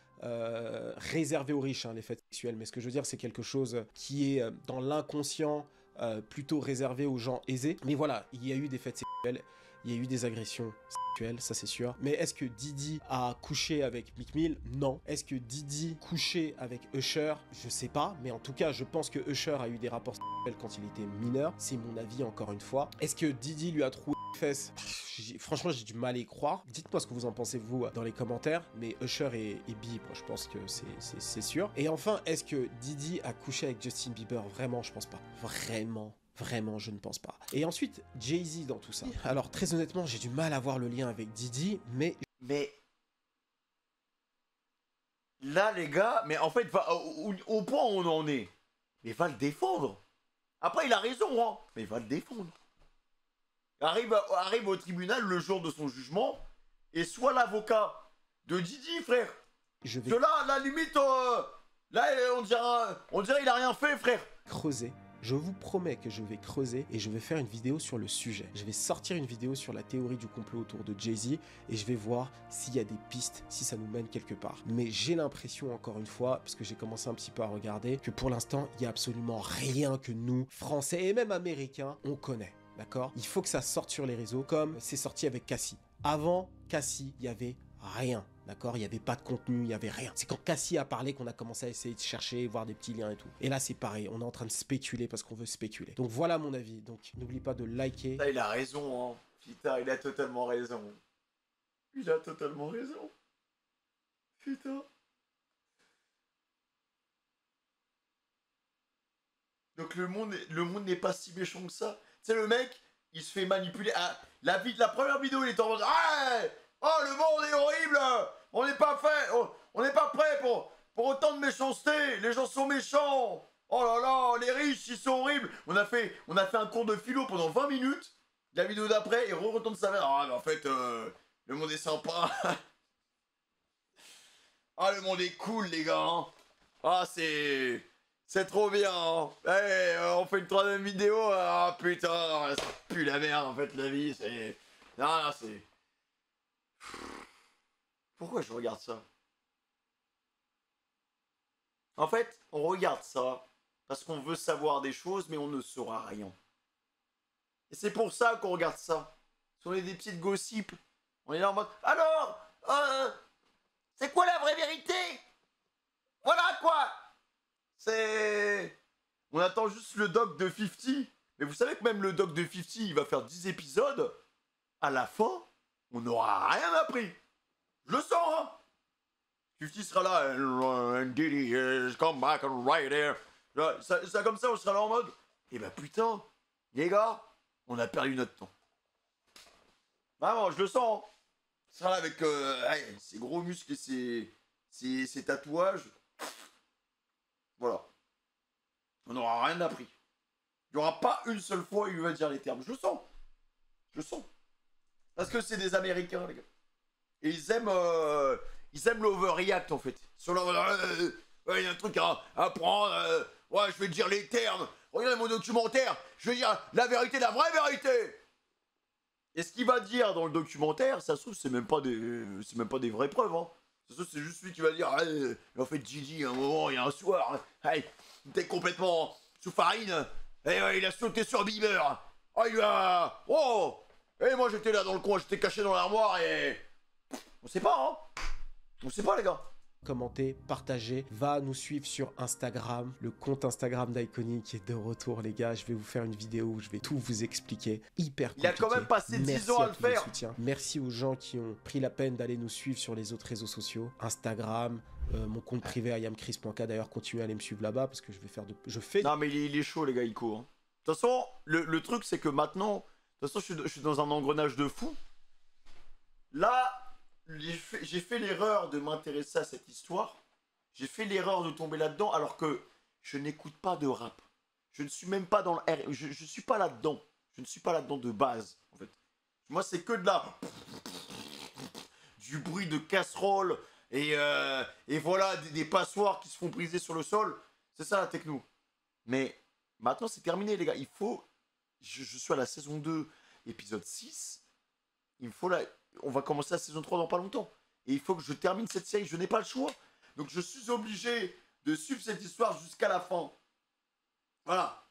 réservé aux riches, hein, les fêtes sexuelles, mais ce que je veux dire c'est quelque chose qui est dans l'inconscient plutôt réservé aux gens aisés. Mais voilà, il y a eu des fêtes sexuelles, il y a eu des agressions sexuelles, ça c'est sûr. Mais est-ce que Didi a couché avec Meek Mill? Non. Est-ce que Didi couché avec Usher? Je sais pas, mais en tout cas je pense que Usher a eu des rapports sexuels quand il était mineur, c'est mon avis encore une fois. Est-ce que Didi lui a trouvé fesses? Franchement j'ai du mal à y croire. Dites-moi ce que vous en pensez vous dans les commentaires, mais Usher est bi, moi je pense que c'est sûr. Et enfin, est-ce que Didi a couché avec Justin Bieber? Vraiment je pense pas. Vraiment, je ne pense pas. Et ensuite, Jay-Z dans tout ça. Alors, très honnêtement, j'ai du mal à voir le lien avec Didi, mais... Là, les gars, mais en fait, au point où on en est, mais va le défendre. Après, il a raison, hein, mais va le défendre. Arrive au tribunal le jour de son jugement, et soit l'avocat de Didi, frère. Que là, la limite, là, on dirait il a rien fait, frère. Creuser. Je vous promets que je vais creuser et je vais faire une vidéo sur le sujet. Je vais sortir une vidéo sur la théorie du complot autour de Jay-Z et je vais voir s'il y a des pistes, si ça nous mène quelque part. Mais j'ai l'impression, encore une fois, parce que j'ai commencé un petit peu à regarder, que pour l'instant, il n'y a absolument rien que nous, Français et même Américains, on connaît. D'accord? Il faut que ça sorte sur les réseaux comme c'est sorti avec Cassie. Avant Cassie, il n'y avait rien. D'accord? Il n'y avait pas de contenu, il n'y avait rien. C'est quand Cassie a parlé qu'on a commencé à essayer de chercher, voir des petits liens et tout. Et là, c'est pareil, on est en train de spéculer parce qu'on veut spéculer. Donc voilà mon avis. Donc n'oublie pas de liker. Putain, il a raison, hein. Putain, il a totalement raison. Il a totalement raison. Putain. Donc le monde n'est pas si méchant que ça. Tu sais, le mec, il se fait manipuler. Ah, la première vidéo, il est en mode ouais, oh, le monde est horrible. On n'est pas fait. On n'est pas prêt pour autant de méchanceté. Les gens sont méchants. Oh là là, les riches, ils sont horribles. On a fait un cours de philo pendant 20 minutes. La vidéo d'après, il retourne sa mère. Ah, mais en fait, le monde est sympa. Ah, le monde est cool, les gars. Hein. Ah, c'est trop bien. Hein. Hey, on fait une troisième vidéo. Ah, putain, ça pue la merde, en fait, la vie. C'est... Non, c'est... Pourquoi je regarde ça? En fait, on regarde ça parce qu'on veut savoir des choses, mais on ne saura rien. Et c'est pour ça qu'on regarde ça. Parce qu'on est des petites gossips. On est là en mode... Alors, c'est quoi la vraie vérité? Voilà quoi. C'est... On attend juste le doc de 50. Mais vous savez que même le doc de 50, il va faire 10 épisodes. À la fin, on n'aura rien appris. Je le sens, hein. 50 sera là. And Diddy has come back right here. Ça comme ça, on sera là en mode... Eh ben putain, les gars, on a perdu notre temps. Vraiment, je le sens. Hein. Il sera là avec ses gros muscles et ses tatouages. Voilà. On n'aura rien appris. Il n'y aura pas une seule fois où il va dire les termes. Je le sens. Je le sens. Parce que c'est des Américains, les gars. Et ils aiment l'overreact, en fait. Sur leur... il y a un truc à apprendre. Ouais, je vais te dire les termes. Regardez mon documentaire. Je vais dire la vérité, la vraie vérité. Et ce qu'il va dire dans le documentaire, ça se trouve, c'est même pas des vraies preuves, hein. Ça se trouve, c'est juste lui qui va dire, en fait, Gigi, à un moment, il y a un soir, il était complètement sous farine, et il a sauté sur Bieber. Oh, il a... Oh. Et moi, j'étais là dans le coin, j'étais caché dans l'armoire, et... On sait pas, hein. On sait pas, les gars. Commentez, partagez, va nous suivre sur Instagram, le compte Instagram d'Iconic est de retour les gars, je vais vous faire une vidéo où je vais tout vous expliquer, hyper compliqué. Il a quand même passé 10 ans à le faire. Merci aux gens qui ont pris la peine d'aller nous suivre sur les autres réseaux sociaux, Instagram, Mon compte privé IamChris.k, d'ailleurs, continuez à aller me suivre là-bas parce que je fais. Non, mais il est chaud, les gars, il court. De toute façon, le truc, c'est que maintenant, de toute façon, je suis dans un engrenage de fou. Là, j'ai fait l'erreur de m'intéresser à cette histoire. J'ai fait l'erreur de tomber là-dedans alors que je n'écoute pas de rap. Je ne suis même pas dans le R. Je suis pas là-dedans. Je ne suis pas là-dedans de base, en fait. Moi, c'est que de du bruit de casserole et voilà, des passoires qui se font briser sur le sol. C'est ça la techno. Mais maintenant, c'est terminé, les gars. Il faut... Je suis à la saison 2, épisode 6. Il me faut la... On va commencer la saison 3 dans pas longtemps. Et il faut que je termine cette série. Je n'ai pas le choix. Donc je suis obligé de suivre cette histoire jusqu'à la fin. Voilà.